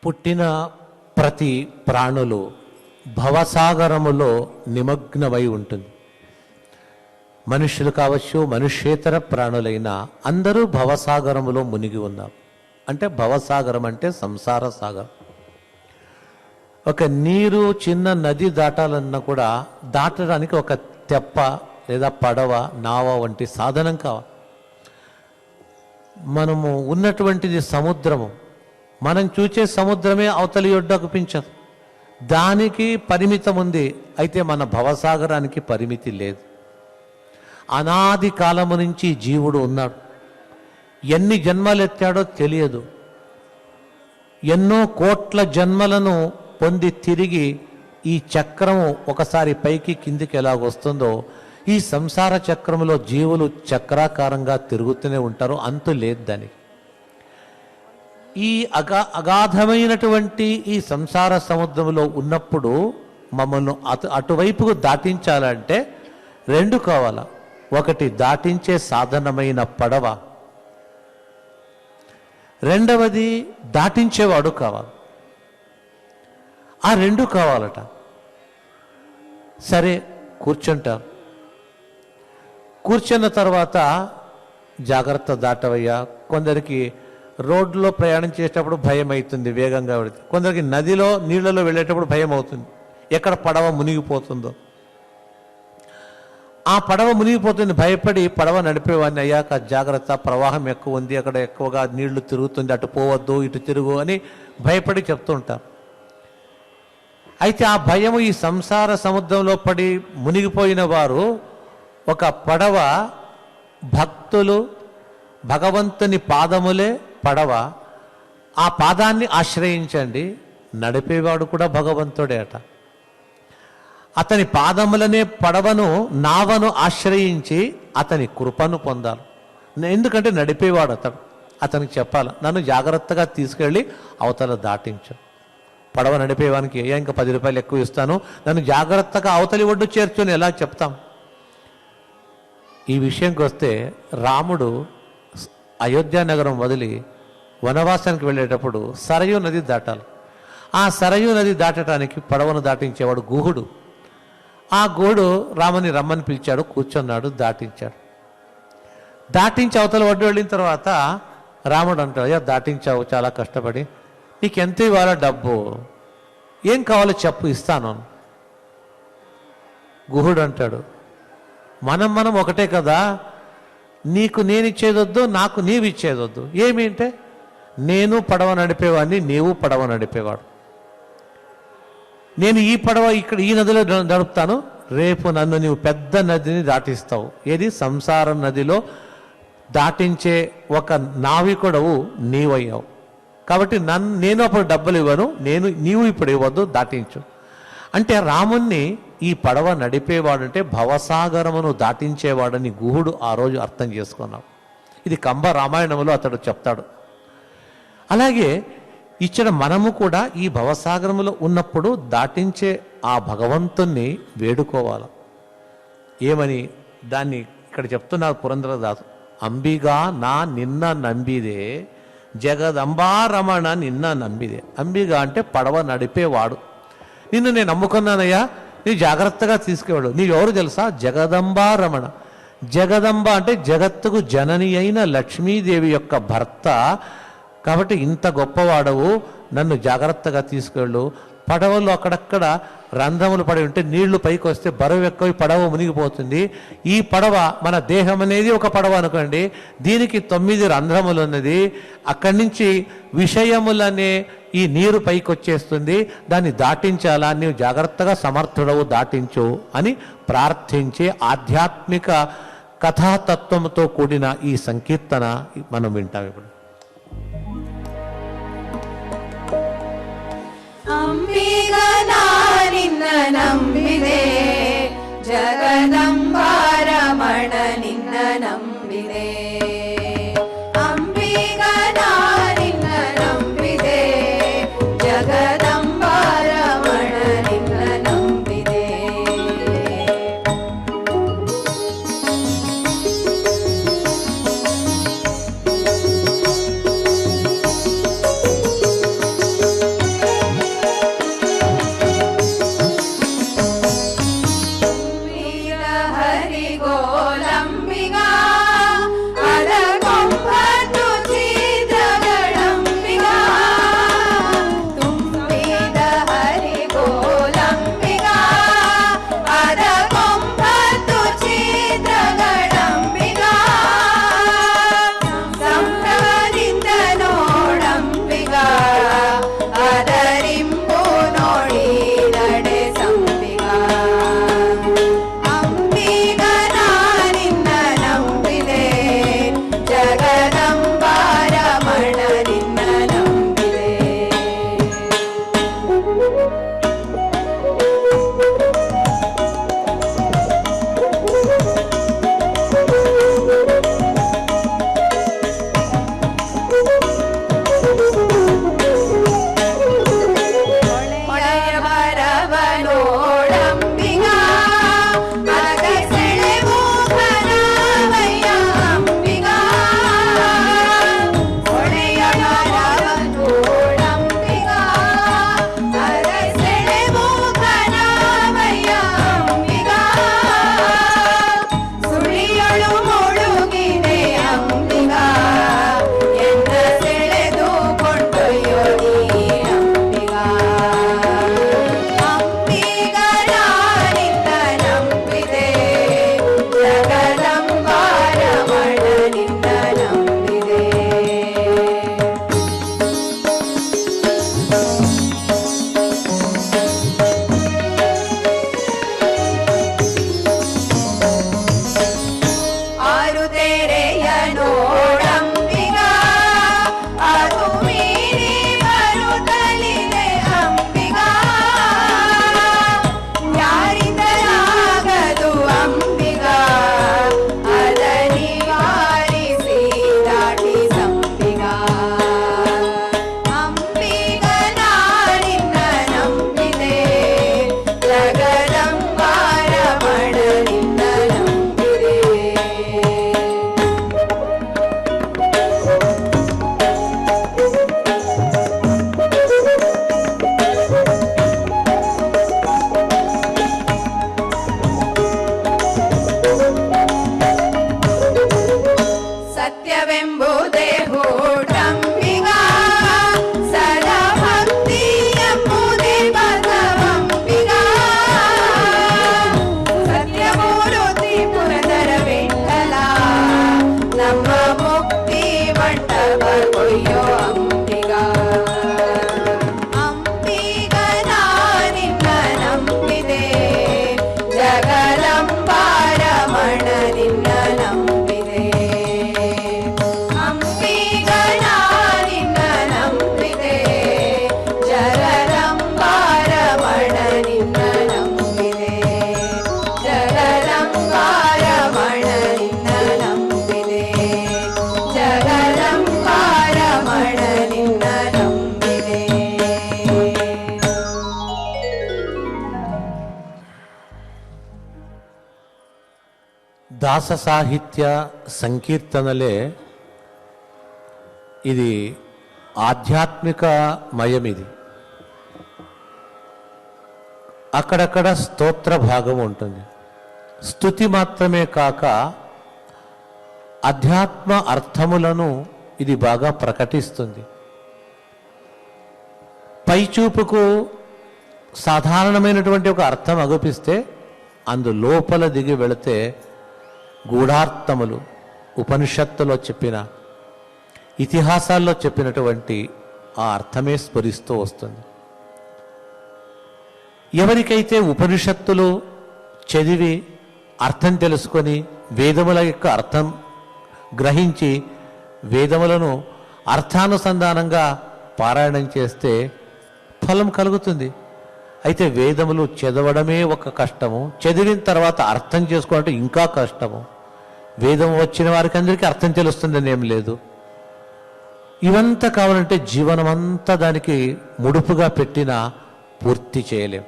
Speaker 1: పుట్టిన ప్రతి ప్రాణులు భవసాగరములో నిమగ్నమై ఉంటుంది. మనుష్యులు కావచ్చు, మనుష్యేతర ప్రాణులైన అందరూ భవసాగరములో మునిగి ఉన్నారు. అంటే భవసాగరం అంటే సంసార సాగరం. ఒక నీరు చిన్న నది దాటాలన్నా కూడా దాటడానికి ఒక తెప్ప లేదా పడవ, నావ వంటి సాధనం కావాలి. మనము ఉన్నటువంటిది సముద్రము. మనం చూసే సముద్రమే అవతలి ఒడ్డుకు పించదు. దానికి పరిమితం ఉంది. అయితే మన భవసాగరానికి పరిమితి లేదు. అనాది కాలము నుంచి జీవుడు ఉన్నాడు. ఎన్ని జన్మలు ఎత్తాడో తెలియదు. ఎన్నో కోట్ల జన్మలను పొంది తిరిగి ఈ చక్రము ఒకసారి పైకి కిందికి ఎలాగొస్తుందో ఈ సంసార చక్రములో జీవులు చక్రాకారంగా తిరుగుతూనే ఉంటారు. అంతు లేదు దానికి. ఈ అగాధమైనటువంటి ఈ సంసార సముద్రంలో ఉన్నప్పుడు మమ్మల్ని అటువైపుకు దాటించాలంటే రెండు కావాలా. ఒకటి దాటించే సాధనమైన పడవ, రెండవది దాటించేవాడు కావాలి. ఆ రెండు కావాలట. సరే కూర్చుంటారు. కూర్చున్న తర్వాత జాగ్రత్త దాటవయ్యా. కొందరికి రోడ్లో ప్రయాణం చేసేటప్పుడు భయం అవుతుంది, వేగంగా వెళుతుంది. కొందరికి నదిలో నీళ్లలో వెళ్ళేటప్పుడు భయం అవుతుంది, ఎక్కడ పడవ మునిగిపోతుందో. ఆ పడవ మునిగిపోతుంది భయపడి పడవ నడిపేవాడిని, అయ్యాక జాగ్రత్త, ప్రవాహం ఎక్కువ ఉంది, అక్కడ ఎక్కువగా నీళ్లు తిరుగుతుంది, అటు పోవద్దు, ఇటు తిరుగు అని భయపడి చెప్తూ ఉంటారు. అయితే ఆ భయము ఈ సంసార సముద్రంలో పడి మునిగిపోయిన వారు ఒక పడవ, భక్తులు, భగవంతుని పాదములే పడవ. ఆ పాదాన్ని ఆశ్రయించండి. నడిపేవాడు కూడా భగవంతుడే అట. అతని పాదములనే పడవను, నావను ఆశ్రయించి అతని కృపను పొందాలి. ఎందుకంటే నడిపేవాడు అతడు. అతనికి చెప్పాలి, నన్ను జాగ్రత్తగా తీసుకెళ్ళి అవతల దాటించు. పడవ నడిపేవానికి ఇంకా 10 రూపాయలు ఎక్కువ ఇస్తాను, నన్ను జాగ్రత్తగా అవతలి ఒడ్డు చేర్చుని ఎలా చెప్తాం? ఈ విషయంకి వస్తే రాముడు అయోధ్య నగరం వదిలి వనవాసానికి వెళ్ళేటప్పుడు సరయూ నది దాటాలి. ఆ సరయూ నది దాటడానికి పడవను దాటించేవాడు గుహుడు. ఆ గుహుడు రాముని రమ్మని పిలిచాడు, కూర్చున్నాడు, దాటించాడు. దాటించి అవతల ఒడ్డు వెళ్ళిన తర్వాత రాముడు అంటాడు, అయ్యా దాటించావు చాలా కష్టపడి, నీకు ఎంత ఇవ్వాలో డబ్బు, ఏం కావాలో చెప్పు, ఇస్తాను. గుహుడు అంటాడు, మనం ఒకటే కదా, నీకు నేను ఇచ్చేదొద్దు, నాకు నీవు ఇచ్చేదొద్దు. ఏమింటే నేను పడవ నడిపేవాడిని, నీవు పడవ నడిపేవాడు. నేను ఈ పడవ ఇక్కడ ఈ నదిలో నడుపుతాను, రేపు నన్ను నీవు పెద్ద నదిని దాటిస్తావు. ఏది? సంసారం నదిలో దాటించే ఒక నావికుడవు నీవయ్యావు. కాబట్టి నేను అప్పుడు డబ్బులు ఇవ్వను, నీవు ఇప్పుడు ఇవ్వద్దు, దాటించు. అంటే రాముణ్ణి ఈ పడవ నడిపేవాడంటే భవసాగరమును దాటించేవాడని గుహుడు ఆ రోజు అర్థం చేసుకున్నాడు. ఇది కంబ రామాయణంలో అతడు చెప్తాడు. అలాగే ఇచ్చిన మనము కూడా ఈ భవసాగరములో ఉన్నప్పుడు దాటించే ఆ భగవంతుణ్ణి వేడుకోవాలి. ఏమని? దాన్ని ఇక్కడ చెప్తున్నారు పురంధరదాసు, అంబిగా నా నిన్న నంబిదే, జగదంబారమణ నిన్న నంబిదే. అంబిగా అంటే పడవ నడిపేవాడు. నిన్ను నేను నమ్ముకున్నానయ్యా, నీ జాగ్రత్తగా తీసుకెవాడు. నీవెవరు తెలుసా? జగదంబారమణ. జగదంబ అంటే జగత్తుకు జనని అయిన లక్ష్మీదేవి యొక్క భర్త. కాబట్టి ఇంత గొప్పవాడవు, నన్ను జాగ్రత్తగా తీసుకెళ్ళు. పడవలు అక్కడక్కడ రంధ్రములు పడి ఉంటే నీళ్లు పైకి వస్తే బరువు ఎక్కువ పడవ మునిగిపోతుంది. ఈ పడవ మన దేహం అనేది ఒక పడవ అనుకోండి, దీనికి 9 రంధ్రములు ఉన్నది. అక్కడి నుంచి విషయములనే ఈ నీరు పైకి వచ్చేస్తుంది, దాన్ని దాటించాలా, నీవు జాగ్రత్తగా సమర్థుడవు, దాటించు అని ప్రార్థించే ఆధ్యాత్మిక కథాతత్వంతో కూడిన ఈ సంకీర్తన మనం వింటాం ఇప్పుడు.
Speaker 2: ಅಂಬಿಗಾ ನಿನ್ನ ನಂಬಿದೆ, ಜಗದಂಬಾರಮಣ ನಿನ್ನ ನಂಬಿದೆ. ಅಂಬಿಗಾ ನಿನ್ನ ನಂಬಿದೆ, ಜಗದಂಬಾರಮಣ ನಿನ್ನ ನಂಬಿದೆ.
Speaker 1: దాస సాహిత్య సంకీర్తనలే ఇది ఆధ్యాత్మిక మయం. ఇది అక్కడక్కడ స్తోత్ర భాగం ఉంటుంది. స్తుతి మాత్రమే కాక అధ్యాత్మ అర్థములను ఇది బాగా ప్రకటిస్తుంది. పైచూపుకు సాధారణమైనటువంటి ఒక అర్థం అగుపిస్తే అందు లోపల దిగి వెళితే గూఢార్థములు ఉపనిషత్తులో చెప్పిన, ఇతిహాసాల్లో చెప్పినటువంటి ఆ అర్థమే స్ఫురిస్తూ వస్తుంది. ఎవరికైతే ఉపనిషత్తులు చదివి అర్థం తెలుసుకొని వేదముల యొక్క అర్థం గ్రహించి వేదములను అర్థానుసంధానంగా పారాయణం చేస్తే ఫలం కలుగుతుంది. అయితే వేదములు చదవడమే ఒక కష్టము, చదివిన తర్వాత అర్థం చేసుకోవాలంటే ఇంకా కష్టము. వేదం వచ్చిన వారికి అందరికీ అర్థం తెలుస్తుందని ఏం లేదు. ఇవంతా కావాలంటే జీవనమంతా దానికి ముడుపుగా పెట్టినా పూర్తి చేయలేం.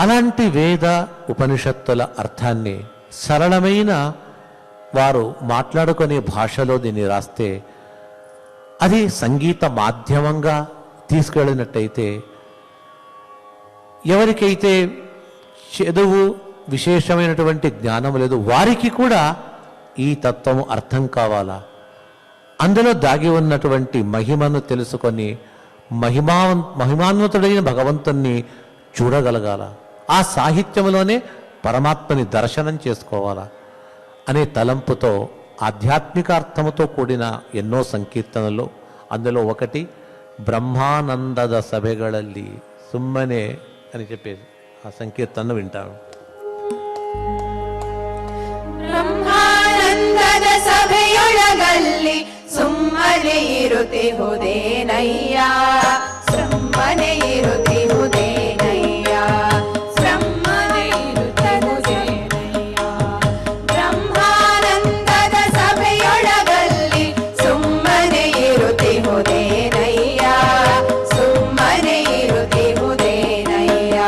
Speaker 1: అలాంటి వేద ఉపనిషత్తుల అర్థాన్ని సరళమైన వారు మాట్లాడుకునే భాషలో దీన్ని రాస్తే అది సంగీత మాధ్యమంగా తీసుకెళ్ళినట్టయితే ఎవరికైతే చదువు విశేషమైనటువంటి జ్ఞానం లేదు వారికి కూడా ఈ తత్వము అర్థం కావాలా, అందులో దాగి ఉన్నటువంటి మహిమను తెలుసుకొని మహిమాన్వితుడైన భగవంతుణ్ణి చూడగలగాల, ఆ సాహిత్యంలోనే పరమాత్మని దర్శనం చేసుకోవాలా అనే తలంపుతో ఆధ్యాత్మిక అర్థముతో కూడిన ఎన్నో సంకీర్తనలు. అందులో ఒకటి బ్రహ్మానందద సభೆಗಳಲ್ಲಿ సుమ్మనే అని చెప్పేసి ఆ సంకీర్తనను వింటాను.
Speaker 2: ಬ್ರಹ್ಮಾನಂದದ ಸಭೆಯೊಳಗಲ್ಲಿ ಸುಮ್ಮನೆ ಇರುತ್ತಿಹುದೇನಯ್ಯ, ಸುಮ್ಮನೆ ಇರುತ್ತಿಹುದೇನಯ್ಯ, ಸುಮ್ಮನೆ ಇರುತ್ತಿಹುದೇನಯ್ಯ. ಬ್ರಹ್ಮಾನಂದದ ಸಭೆಯೊಳಗಲ್ಲಿ ಸುಮ್ಮನೆ ಇರುತ್ತಿಹುದೇನಯ್ಯ, ಸುಮ್ಮನೆ ಇರುತ್ತಿಹುದೇನಯ್ಯ.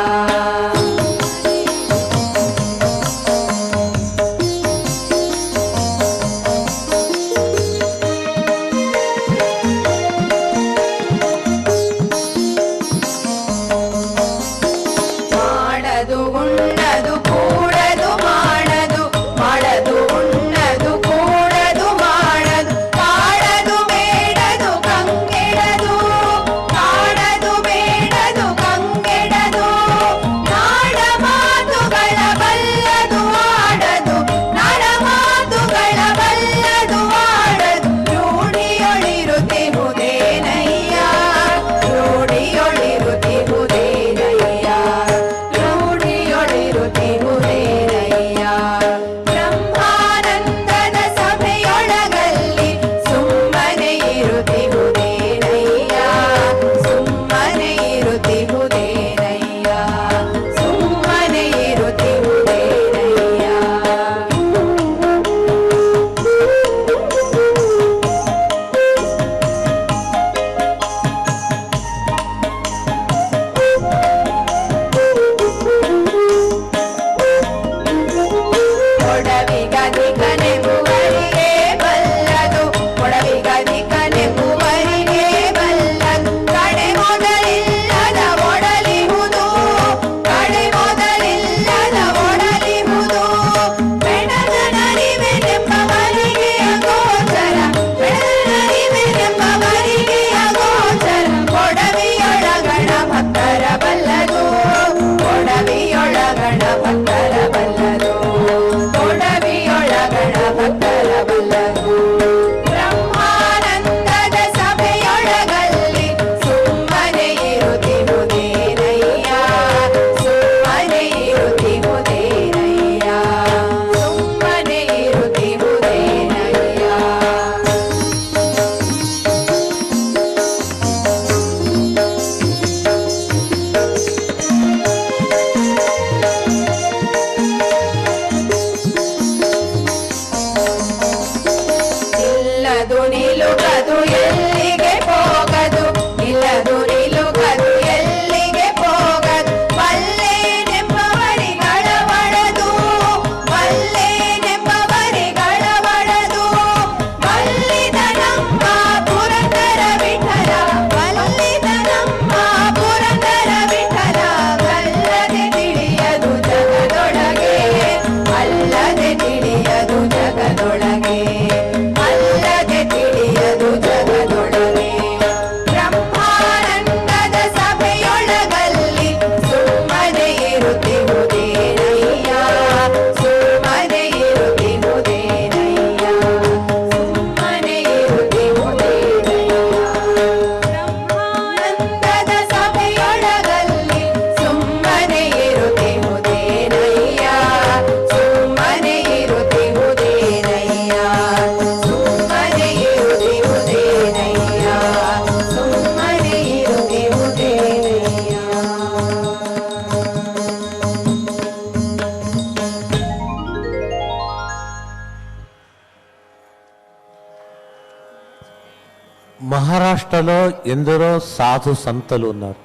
Speaker 1: మహారాష్ట్రలో ఎందరో సాధు సంతలు ఉన్నారు.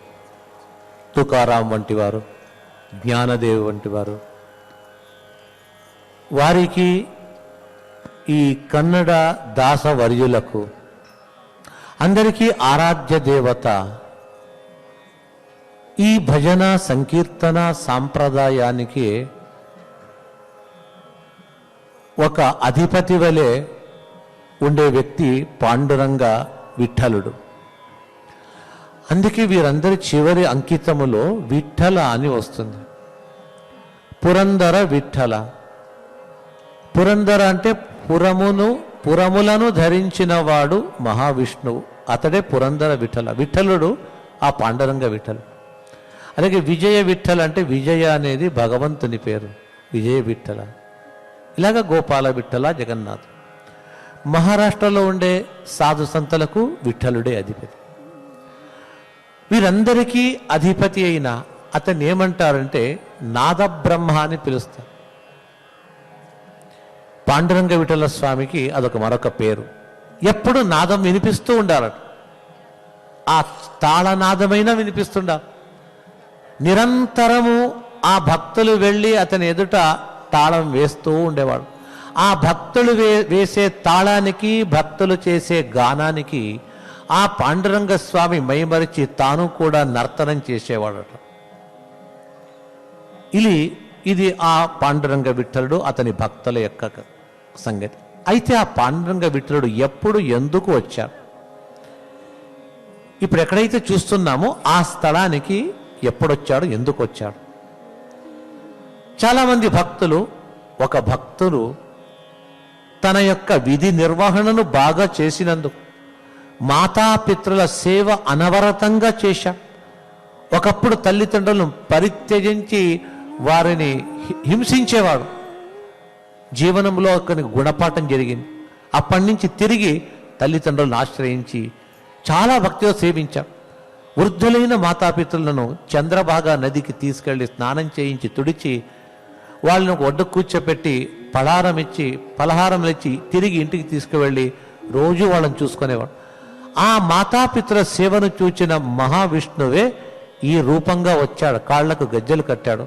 Speaker 1: తుకారాం వంటి వారు, జ్ఞానదేవ్ వంటి వారు. వారికి ఈ కన్నడ దాసవర్యులకు అందరికీ ఆరాధ్య దేవత ఈ భజన సంకీర్తన సాంప్రదాయానికి ఒక అధిపతి వలె ఉండే వ్యక్తి పాండురంగ విఠలుడు. అందుకే వీరందరి చివరి అంకితములో విఠల అని వస్తుంది. పురందర విఠల. పురందర అంటే పురములను ధరించిన వాడు మహావిష్ణువు, అతడే పురందర విఠల. విఠలుడు ఆ పాండురంగ విఠలు. అలాగే విజయ విఠల అంటే విజయ అనేది భగవంతుని పేరు, విజయ విఠల. ఇలాగ గోపాల విఠల, జగన్నాథ్. మహారాష్ట్రలో ఉండే సాధు సంతలకు విఠలుడే అధిపతి. వీరందరికీ అధిపతి అయిన అతన్ని ఏమంటారంటే నాదబ్రహ్మ అని పిలుస్తారు. పాండురంగ విఠల స్వామికి అదొక మరొక పేరు. ఎప్పుడు నాదం వినిపిస్తూ ఉండాలట. ఆ తాళనాదమైనా వినిపిస్తుండాలి. నిరంతరము ఆ భక్తులు వెళ్ళి అతని ఎదుట తాళం వేస్తూ ఉండేవాడు. ఆ భక్తులు వేసే తాళానికి, భక్తులు చేసే గానానికి ఆ పాండురంగ స్వామి మైమరిచి తాను కూడా నర్తనం చేసేవాడట. ఇది ఆ పాండురంగ విఠలుడు, అతని భక్తుల యొక్క సంగతి. అయితే ఆ పాండురంగ విఠలుడు ఎప్పుడు, ఎందుకు వచ్చాడు? ఇప్పుడు ఎక్కడైతే చూస్తున్నామో ఆ స్థలానికి ఎప్పుడొచ్చాడు, ఎందుకు వచ్చాడు? చాలామంది భక్తులు, ఒక భక్తుడు తన యొక్క విధి నిర్వహణను బాగా చేసినందుకు మాతాపితృల సేవ అనవరతంగా చేశాడు. ఒకప్పుడు తల్లిదండ్రులను పరిత్యజించి వారిని హింసించేవాడు. జీవనంలో ఒక గుణపాఠం జరిగింది. అప్పటి నుంచి తిరిగి తల్లిదండ్రులను ఆశ్రయించి చాలా భక్తితో సేవించాడు. వృద్ధులైన మాతాపితృలను చంద్రభాగా నదికి తీసుకెళ్లి స్నానం చేయించి తుడిచి వాళ్ళను ఒడ్డు కూర్చోపెట్టి పలహారం ఇచ్చి తిరిగి ఇంటికి తీసుకువెళ్ళి రోజు వాళ్ళని చూసుకునేవాడు. ఆ మాతాపితృల సేవను చూచిన మహావిష్ణువే ఈ రూపంగా వచ్చాడు. కాళ్లకు గజ్జలు కట్టాడు.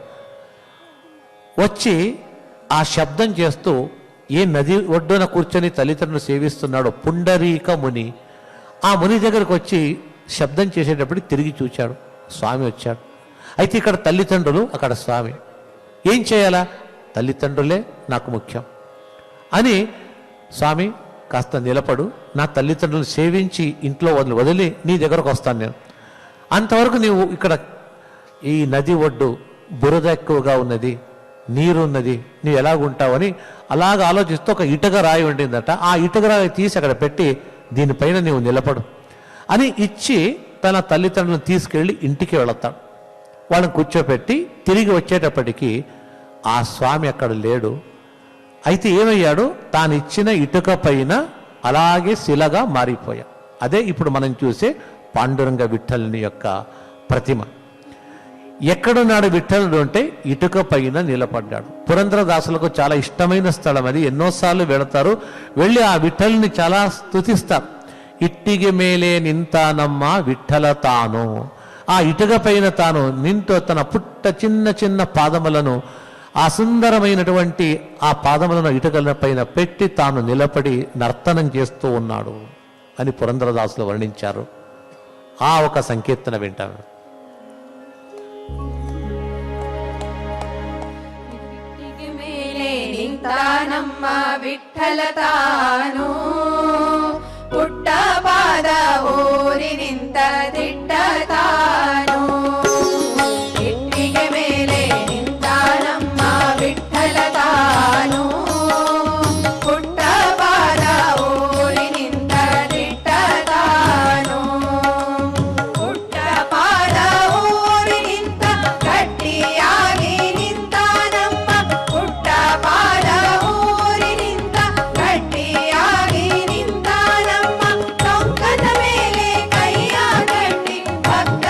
Speaker 1: వచ్చి ఆ శబ్దం చేస్తూ ఏ నది ఒడ్డున కూర్చొని తల్లిదండ్రులు సేవిస్తున్నాడో పుండరీక ముని, ఆ ముని దగ్గరకు వచ్చి శబ్దం చేసేటప్పుడు తిరిగి చూచాడు. స్వామి వచ్చాడు. అయితే ఇక్కడ తల్లిదండ్రులు, అక్కడ స్వామి. ఏం చేయాలా? తల్లిదండ్రులే నాకు ముఖ్యం అని, స్వామి కాస్త నిలబడు, నా తల్లిదండ్రులను సేవించి ఇంట్లో వదిలి నీ దగ్గరకు వస్తాను నేను. అంతవరకు నీవు ఇక్కడ ఈ నది ఒడ్డు బురద ఎక్కువగా ఉన్నది, నీరు ఉన్నది, నీవు ఎలాగుంటావని అలాగ ఆలోచిస్తూ ఒక ఇటుక రాయి ఉండిందట. ఆ ఇటుక రాయి తీసి అక్కడ పెట్టి దీనిపైన నీవు నిలబడు అని ఇచ్చి తన తల్లిదండ్రులను తీసుకెళ్ళి ఇంటికి వెళతాడు. వాళ్ళని కూర్చోపెట్టి తిరిగి వచ్చేటప్పటికి ఆ స్వామి అక్కడ లేడు. అయితే ఏమయ్యాడు? తాను ఇచ్చిన ఇటుక పైన అలాగే శిలగా మారిపోయా. అదే ఇప్పుడు మనం చూసే పాండురంగ విఠలుని యొక్క ప్రతిమ. ఎక్కడున్నాడు విఠలుడు అంటే ఇటుక పైన నిలబడ్డాడు. పురంధరదాసులకు చాలా ఇష్టమైన స్థలం అది. ఎన్నోసార్లు వెళతారు. వెళ్ళి ఆ విఠలుని చాలా స్తుతిస్తారు. ఇట్టిగి మేలే నింతానమ్మ విఠల తాను. ఆ ఇటుక పైన తాను నింటూ తన చిన్న చిన్న పాదములను, ఆ సుందరమైనటువంటి ఆ పాదములను ఇటుకల పైన పెట్టి తాను నిలబడి నర్తనం చేస్తూ ఉన్నాడు అని పురంధరదాసులు వర్ణించారు. ఆ ఒక సంకీర్తన వింటాను.
Speaker 2: నింతానమ్మ విఠల తాను పుట్ట పాద ఊరి నింత తిట్ట తాను. ఇట్టిಗೆ ಮೇಲೆ నింతానమ్మ విఠల తాను పుట్ట పాద ఊరి నింత తిట్ట తాను. పుట్ట పాದ ఊరి నింత ಗಟ್ಟಿಯಾಗಿ ನಿಂತಾನಮ್ಮ. ಪುಟ್ಟ ಪಾದ ಊರಿ ನಿಂತ ಗಟ್ಟಿಯಾಗಿ ನಿಂತಾನಮ್ಮ. ಟೊಂಕದ ಮೇಲೆ ಕೈಯ ಗಟ್ಟಿ ಭಕ್ತ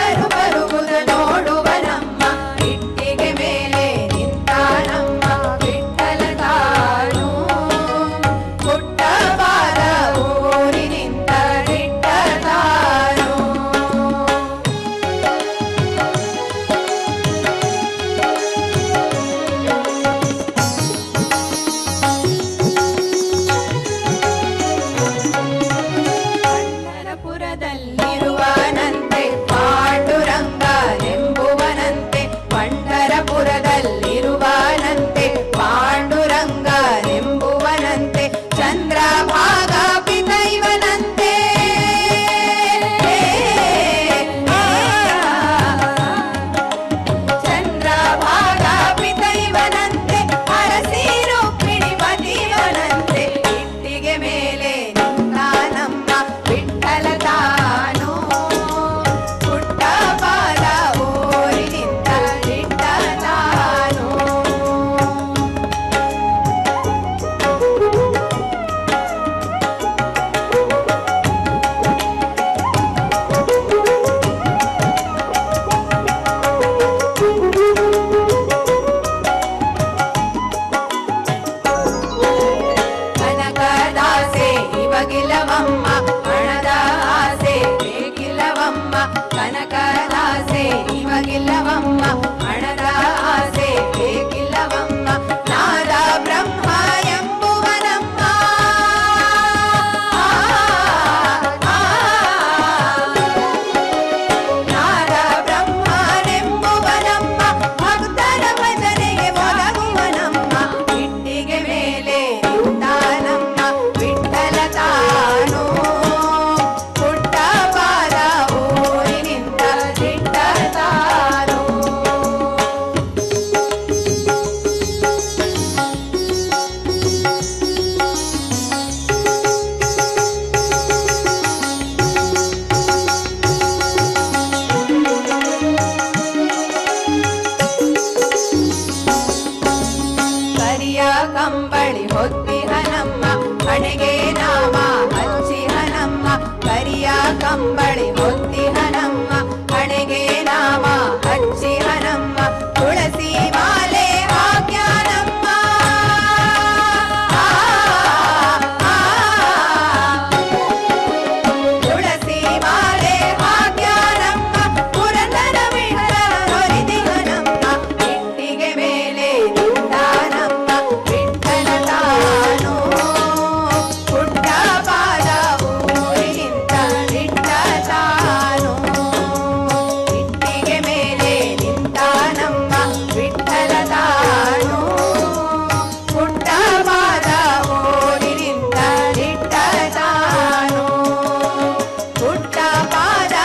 Speaker 2: ಕನಕದಾಸೆ ನಿಮಗಿಲ್ಲವಮ್ಮ, ಹಣದ ಆಸೆ ಬೇಕಿಲ್ಲವಮ್ಮ, ನಾದ ಬ್ರಹ್ಮ ಎಂಬುವನಮ್ಮ. ನಾದ ಬ್ರಹ್ಮನೆಂಬುವನಮ್ಮ, ಭಕ್ತರ ಭಜನೆಗೆ ಒದಗುವನಮ್ಮ, ಇಟ್ಟಿಗೆ ಮೇಲೆ ನಿಂತಾನಮ್ಮ ವಿಠ್ಠಲ ತಾನು, ಪುಟ್ಟ ಪಾದ ಊರಿ ನಿಂತ ದಿಟ್ಟ ತಾನು. ಕರಿಯ ಕಂಬಳಿ ಹೊತ್ತಿಹನಮ್ಮ, ಹಣೆಗೆ ನಾಮ ಹಚ್ಚಿಹನಮ್ಮ, ಕರಿಯ ಕಂಬಳಿ ಹೊತ್ತಿಹನಮ್ಮ, ಹಣೆಗೆ ನಾಮ ಹಚ್ಚಿಹನಮ್ಮ, ತುಳಸಿ ಮಾಲೆ ಹಾಕ್ಯಾನಮ್ಮ. ತುಳಸಿ ಮಾಲೆ ಹಾಕ್ಯಾನಮ್ಮ, ಪುರಂದರ ವಿಠಲ ಹೊರಿದಿಹನಮ್ಮ, ಇಟ್ಟಿಗೆ ಮೇಲೆ ನಿಂತಾನಮ್ಮ ವಿಠ್ಠಲ ತಾನು, ಪುಟ್ಟ ಪಾದ ಊರಿ ನಿಂತ ದಿಟ್ಟ ತಾನು. ಇಟ್ಟಿಗೆ ಮೇಲೆ ನಿಂತಾನಮ್ಮ ವಿಠ್ಠಲ ತಾನು, ಪುಟ್ಟ ಪಾದ ಊರಿ ನಿಂತ ದಿಟ್ಟ ತಾನು. ಪುಟ್ಟ ಪಾದ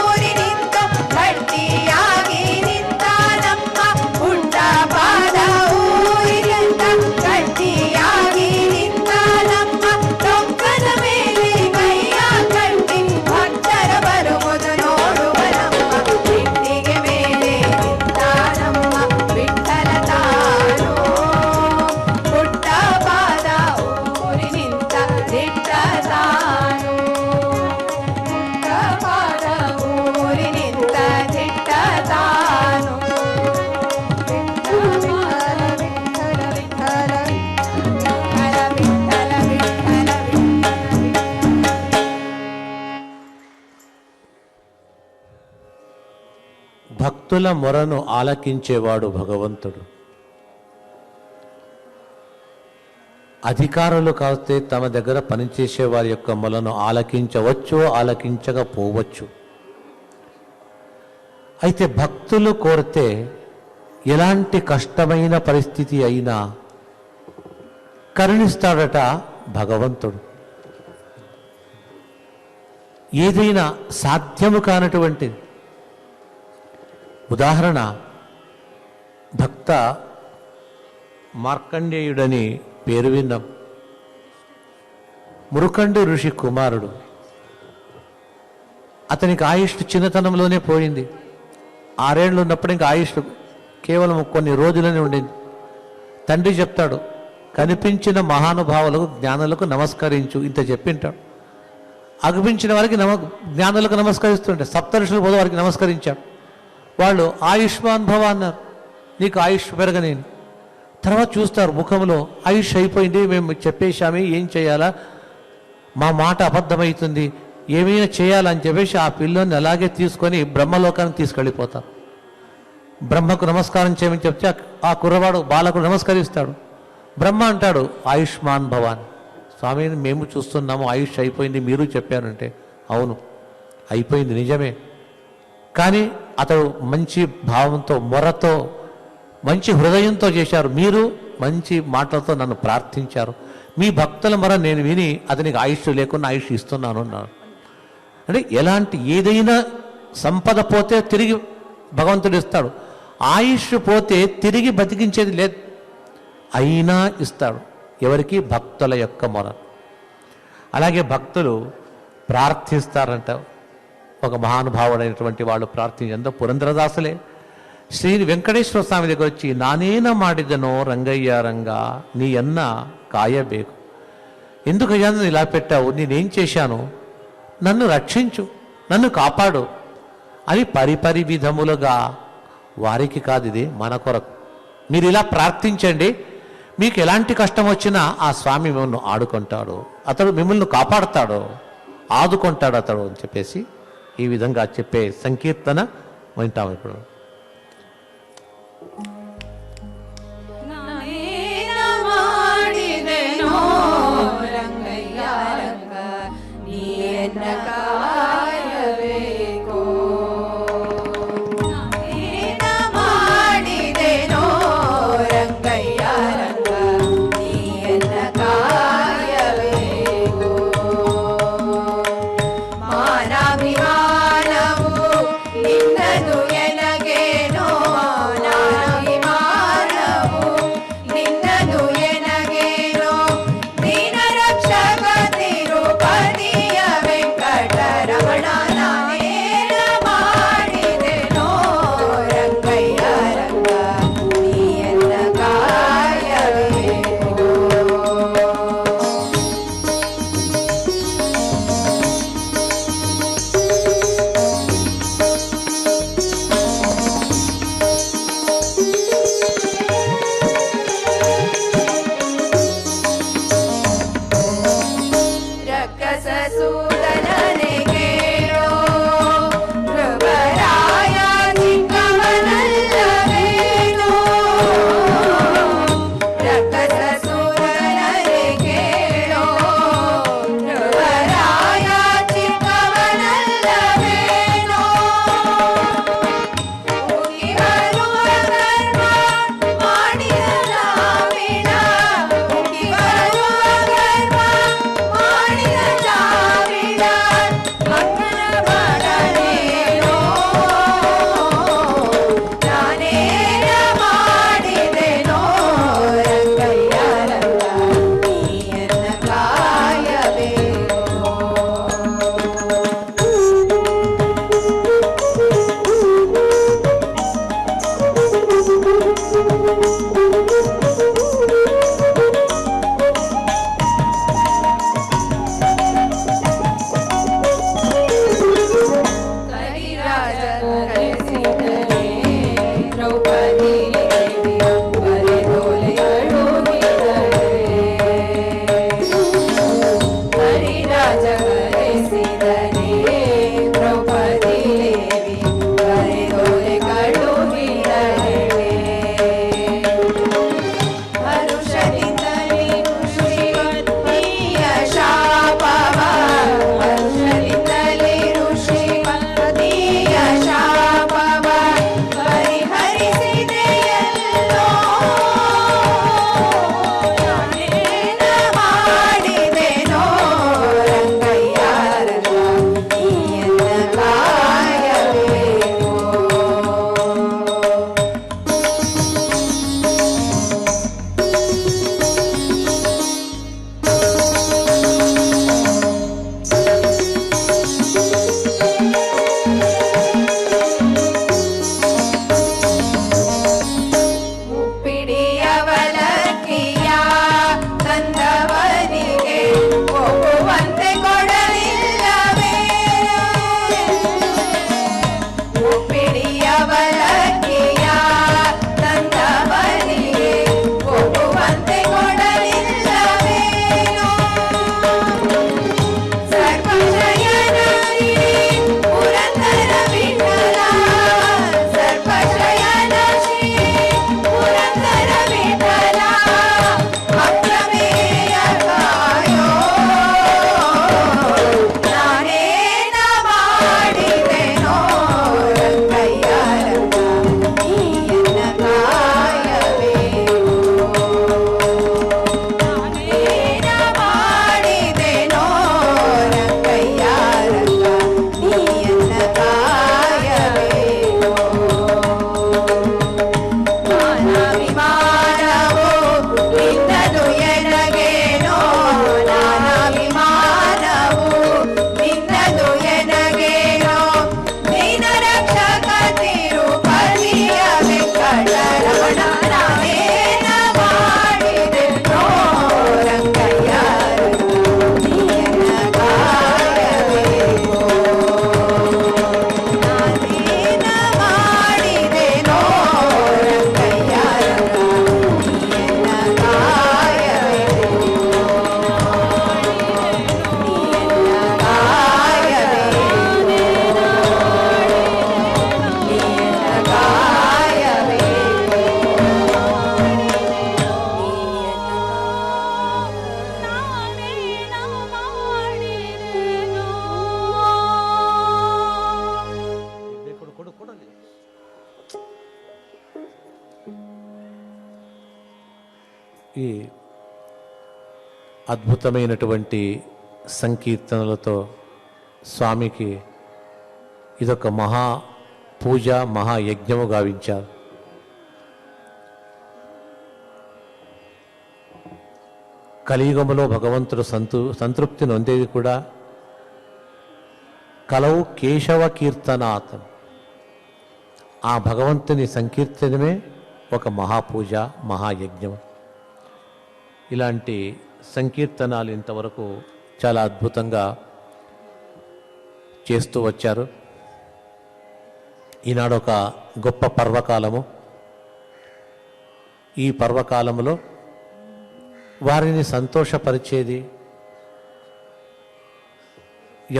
Speaker 2: ಊರಿ ನಿಂತ ಗಟ್ಟಿಯಾಗಿ ನಿಂತಾನಮ್ಮ, ಪುಟ್ಟ ಪಾದ ಊರಿ ನಿಂತ ಗಟ್ಟಿಯಾಗಿ ನಿಂತಾನಮ್ಮ, ಟೊಂಕದ ಮೇಲೆ ಕೈಯ ಕಟ್ಟಿ ಭಕ್ತರ ಬರುವುದು ನೋಡುವನಮ್ಮ, ಇಟ್ಟಿಗೆ ಮೇಲೆ ನಿಂತಾನಮ್ಮ ವಿಠ್ಠಲ ತಾನು, ಪುಟ್ಟ ಪಾದ ಊರಿ ನಿಂತ ದಿಟ್ಟ ತಾನು. ಪುಟ್ಟ ಪಾದ ಊರಿ ನಿಂತ ದಿಟ್ಟ ತಾನು. ವಿಠ್ಠಲ ವಿಠ್ಠಲ ವಿಠ್ಠಲ ವಿಠ್ಠಲ ವಿಠ್ಠಲ
Speaker 1: భక్తుల మొరను ఆలకించేవాడు భగవంతుడు. అధికారులు కాస్తే తమ దగ్గర పనిచేసే వారి యొక్క మొలను ఆలకించవచ్చు, ఆలకించకపోవచ్చు. అయితే భక్తులు కోరితే ఎలాంటి కష్టమైన పరిస్థితి అయినా కరుణిస్తాడట భగవంతుడు. ఏదైనా సాధ్యము కానటువంటిది. ఉదాహరణ, భక్త మార్కండేయుడని పేరు విన్నాం. మురుకండు ఋషి కుమారుడు. అతనికి ఆయుష్ చిన్నతనంలోనే పోయింది. 6 ఏళ్ళు ఉన్నప్పుడు ఇంకా ఆయుష్ కేవలం కొన్ని రోజులనే ఉండింది. తండ్రి చెప్తాడు, కనిపించిన మహానుభావులకు జ్ఞానులకు నమస్కరించు, ఇంత చెప్పింటాడు. అగుపించిన వారికి జ్ఞానులకు నమస్కరిస్తుంటే సప్తఋషులు పోదు వారికి నమస్కరించాడు. వాళ్ళు ఆయుష్మాన్ భవ అన్నారు, నీకు ఆయుష్ పెరగనేను. తర్వాత చూస్తారు ముఖంలో ఆయుష్ అయిపోయింది, మేము చెప్పేశామే, ఏం చేయాలా, మా మాట అబద్ధమవుతుంది, ఏమైనా చేయాలని చెప్పేసి ఆ పిల్లోని అలాగే తీసుకొని బ్రహ్మలోకానికి తీసుకెళ్ళిపోతారు. బ్రహ్మకు నమస్కారం చేయమని చెప్తే ఆ కుర్రవాడు బాలకుడు నమస్కరిస్తాడు. బ్రహ్మ అంటాడు, ఆయుష్మాన్ భవాన్. స్వామి, మేము చూస్తున్నాము ఆయుష్ అయిపోయింది, మీరు చెప్పారంటే అవును అయిపోయింది, నిజమే. కానీ అతడు మంచి భావంతో, మొరతో, మంచి హృదయంతో చేశారు. మీరు మంచి మాటలతో నన్ను ప్రార్థించారు. మీ భక్తుల మొర నేను విని అతనికి ఆయుష్ లేకుండా ఆయుష్ ఇస్తున్నాను అన్నాడు. అంటే ఎలాంటి ఏదైనా సంపద పోతే తిరిగి భగవంతుడు ఇస్తాడు, ఆయుష్ పోతే తిరిగి బతికించేది లేదు, అయినా ఇస్తాడు. ఎవరికి? భక్తుల యొక్క మొర. అలాగే భక్తులు ప్రార్థిస్తారంట. ఒక మహానుభావుడైనటువంటి వాళ్ళు ప్రార్థించేంత పురంధరదాసులే శ్రీ వెంకటేశ్వర స్వామి దగ్గర వచ్చి, నానేన మాడిదనో రంగయ్య రంగా నీ అన్న కాయబేకు, ఎందుకయ్యా నన్ను ఇలా పెట్టావు, నేనేం చేశాను, నన్ను రక్షించు, నన్ను కాపాడు అని పరిపరి విధములుగా, వారికి కాదు ఇది మన కొరకు, మీరు ఇలా ప్రార్థించండి, మీకు ఎలాంటి కష్టం వచ్చినా ఆ స్వామి మిమ్మల్ని ఆడుకుంటాడు, అతడు మిమ్మల్ని కాపాడుతాడు, ఆదుకుంటాడు అతడు అని చెప్పేసి ఈ విధంగా చెప్పే సంకీర్తన వింటాం ఇప్పుడు.
Speaker 2: ನಾನೇನ ಮಾಡಿದೆನೋ ರಂಗಯ್ಯ ರಂಗ ನೀಯನ್ನ ಕಾಯಬೇಕು. ನಾನೇನ ಮಾಡಿದೆನೋ ರಂಗಯ್ಯ ರಂಗ ನೀಯನ್ನ ಕಾಯಬೇಕು. ಮಾನಾಭಿಮಾನವು ನಿನ್ನದು ಎನಗೇನೋ, ನಾನಾಭಿಮಾನವು ನಿನ್ನದು ಎನಗೇನೋ. ದೀನ ರಕ್ಷಕ ತಿರುಪತಿಯ ವೆಂಕಟರಮಣ ನಾನೇನ ಮಾಡಿದೆನೋ ರಂಗಯ್ಯ ರಂಗ ನೀಯನ್ನ ಕಾಯಬೇಕು. ರಕ್ಕಸ ಸೂದನನೆ ಕೇಳೋ ಧ್ರುವರಾಯ ಚಿಕ್ಕವನಲ್ಲವೇನೋ. ರಕ್ಕಸ ಸೂದನನೆ ಕೇಳೋ ಧ್ರುವರಾಯ ಚಿಕ್ಕವನಲ್ಲವೇನೋ. ಉಗಿ ಬರುವ ಕರ್ಮ ಮಾಡಿದ ನಾವಿನ, ಉಗಿ ಬರುವ ಕರ್ಮ ಮಾಡಿದ ನಾವಿನ ಮಂಗನ ಮಾಡಲೇನೋ. ನಾನೇನ ಮಾಡಿದೆನೋ ರಂಗಯ್ಯ ರಂಗ ನೀಯನ್ನ ಕಾಯಬೇಕು. ಕರಿರಾಜ ಕರೆಸಿದರೆ ದ್ರೌಪದಿ ದೇವಿಯ ಬರೆದೊಲೆಗಳು ಬಿಡರೆ. ಕರಿರಾಜ ಕರೆಸಿದರೆ ದ್ರೌಪದಿ ದೇವಿ ಬರೆದೊಲೆಗಳು ಬಿಡರೆ. ಹರುಷದಿಂದಲೇ ಋಷಿಪತಿಯ ಶಾಪವ, ಹರುಷದಿಂದಲೇ ಋಷಿಪತಿಯ ಶಾಪವ ಪರಿಹರಿಸಿದೆಯಲ್ಲೋ. ನಾನೇನ ಮಾಡಿದೆನೋ ರಂಗಯ್ಯ ರಂಗ ನೀಯನ್ನ ಕಾಯಬೇಕು. ಉಪ್ಪಿಡಿಯವಲಕ್ಕಿಯ ತಂದವನಿಗೆ ಒಪ್ಪುವಂತೆ ಕೊಡಲಿಲ್ಲವೇ. ಉಪ್ಪಿಡಿಯವಲಕ್ಕಿಯ ತಂದವನಿಗೆ ಒಪ್ಪುವಂತೆ ಕೊಡಲಿಲ್ಲವೇನೋ. ಸರ್ಪಶಯನರಿ ಪುರಂದರ ವಿಠಲ, ಸರ್ಪಶಯನ ಶ್ರೀ ಪುರಂದರ ವಿಠಲ ಅಪ್ರಮೇಯ ಕಾಯೋ. ನಾನೇನ ಮಾಡಿದೆನೋ ರಂಗಯ್ಯ
Speaker 1: ఈ అద్భుతమైనటువంటి సంకీర్తనలతో స్వామికి ఇదొక మహా పూజ మహాయజ్ఞము గావించారు. కలియుగములో భగవంతుడు సంతృప్తి నొందేది కూడా కలవు కేశవ కీర్తనాథం. ఆ భగవంతుని సంకీర్తనమే ఒక మహాపూజ మహాయజ్ఞం. ఇలాంటి సంకీర్తనాలు ఇంతవరకు చాలా అద్భుతంగా చేస్తూ వచ్చారు. ఈనాడు ఒక గొప్ప పర్వకాలము. ఈ పర్వకాలములో వారిని సంతోషపరిచేది,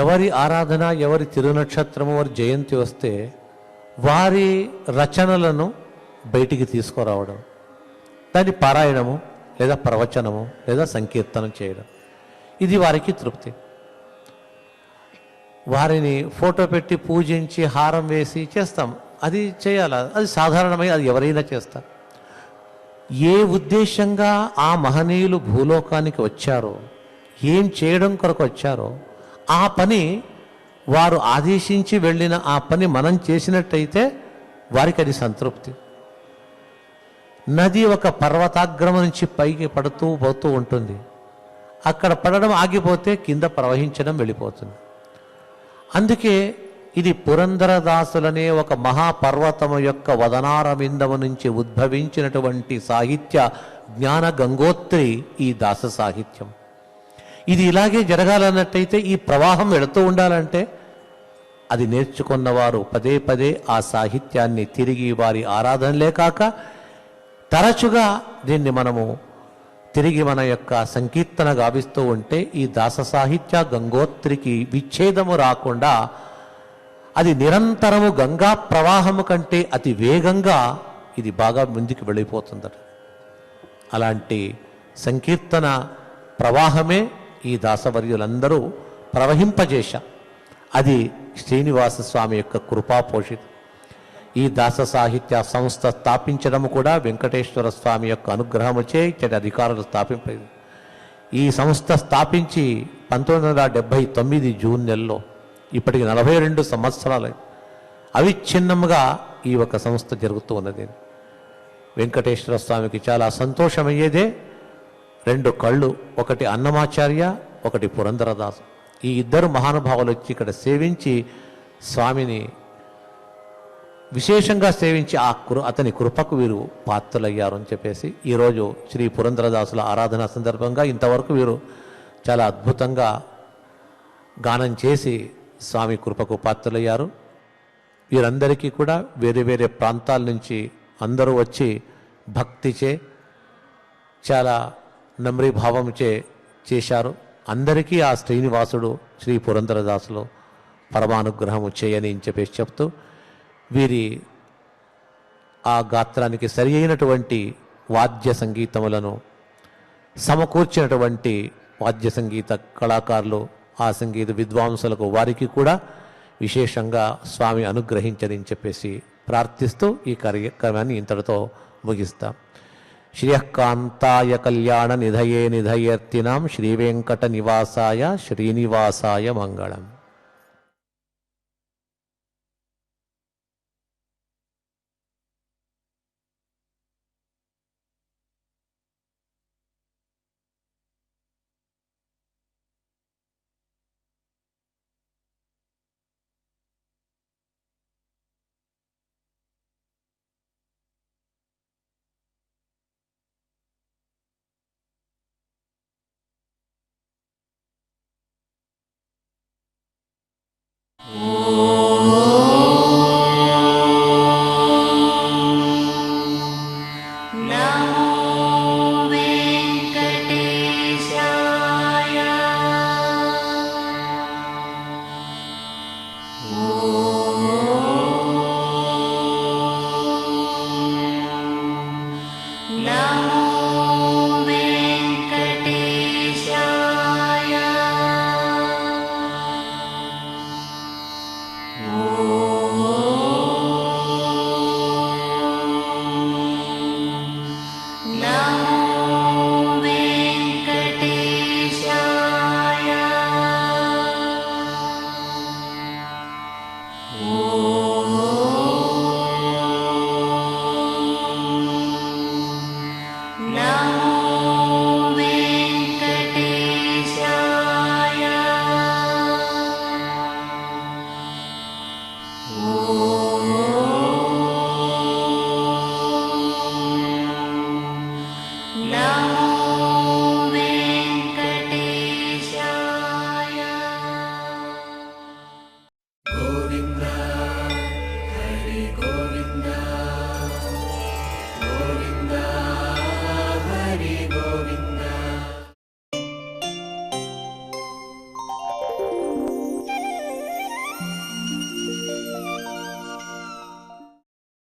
Speaker 1: ఎవరి ఆరాధన, ఎవరి తిరునక్షత్రము, వారి జయంతి వస్తే వారి రచనలను బయటికి తీసుకురావడం, దాని పారాయణము లేదా ప్రవచనము లేదా సంకీర్తనం చేయడం, ఇది వారికి తృప్తి. వారిని ఫోటో పెట్టి పూజించి హారం వేసి చేస్తాం, అది చేయాలి, అది సాధారణమై అది ఎవరైనా చేస్తారు. ఏ ఉద్దేశంగా ఆ మహనీయులు భూలోకానికి వచ్చారో, ఏం చేయడం కొరకు వచ్చారో ఆ పని వారు ఆదేశించి వెళ్ళిన ఆ పని మనం చేసినట్టయితే వారికి అది సంతృప్తి. నది ఒక పర్వతాగ్రమ నుంచి పైకి పడుతూ పోతూ ఉంటుంది. అక్కడ పడడం ఆగిపోతే కింద ప్రవహించడం వెళ్ళిపోతుంది. అందుకే ఇది పురంధరదాసులనే ఒక మహాపర్వతము యొక్క వదనారవిందము నుంచి ఉద్భవించినటువంటి సాహిత్య జ్ఞాన గంగోత్రి ఈ దాస సాహిత్యం. ఇది ఇలాగే జరగాలన్నట్టయితే, ఈ ప్రవాహం వెళుతూ ఉండాలంటే అది నేర్చుకున్నవారు పదే పదే ఆ సాహిత్యాన్ని తిరిగి వారి ఆరాధనలే కాక తరచుగా దీన్ని మనము తిరిగి మన యొక్క సంకీర్తన గావిస్తూ ఉంటే ఈ దాస సాహిత్య గంగోత్రికి విచ్ఛేదము రాకుండా అది నిరంతరము గంగా ప్రవాహము కంటే అతి వేగంగా ఇది బాగా ముందుకు వెళ్ళిపోతుందట. అలాంటి సంకీర్తన ప్రవాహమే ఈ దాసవర్యులందరూ ప్రవహింపజేశా. అది శ్రీనివాస స్వామి యొక్క కృపాపోషితం. ఈ దాస సాహిత్య సంస్థ స్థాపించడం కూడా వెంకటేశ్వర స్వామి యొక్క అనుగ్రహముచే ఇచ్చటి అధికారులు స్థాపింపేది. ఈ సంస్థ స్థాపించి 1979 జూన్ నెలలో ఇప్పటికి 42 సంవత్సరాలు అవిచ్ఛిన్నంగా ఈ ఒక సంస్థ జరుగుతూ ఉన్నది. వెంకటేశ్వర స్వామికి చాలా సంతోషమయ్యేదే 2 కళ్ళు, ఒకటి అన్నమాచార్య, ఒకటి పురంధరదాసు. ఈ ఇద్దరు మహానుభావులు వచ్చి ఇక్కడ సేవించి స్వామిని విశేషంగా సేవించి అతని కృపకు వీరు పాత్రలయ్యారు అని చెప్పేసి ఈరోజు శ్రీ పురంధరదాసుల ఆరాధన సందర్భంగా ఇంతవరకు వీరు చాలా అద్భుతంగా గానం చేసి స్వామి కృపకు పాత్రలయ్యారు. వీరందరికీ కూడా వేరే వేరే ప్రాంతాల నుంచి అందరూ వచ్చి భక్తిచే చాలా నమ్రీ భావంచే చేశారు. అందరికీ ఆ శ్రీనివాసుడు శ్రీ పురంధరదాసులు పరమానుగ్రహము చేయని చెప్పేసి చెప్తూ వీరి ఆ గాత్రానికి సరి అయినటువంటి వాద్య సంగీతములను సమకూర్చినటువంటి వాద్య సంగీత కళాకారులు, ఆ సంగీత విద్వాంసులకు వారికి కూడా విశేషంగా స్వామి అనుగ్రహించని చెప్పేసి ప్రార్థిస్తూ ఈ కార్యక్రమాన్ని ఇంతటితో ముగిస్తాం. శ్రియకాంతాయ కళ్యాణ నిధయే నిధయేర్తినాం శ్రీవేంకట నివాసాయ శ్రీనివాసాయ మంగళం.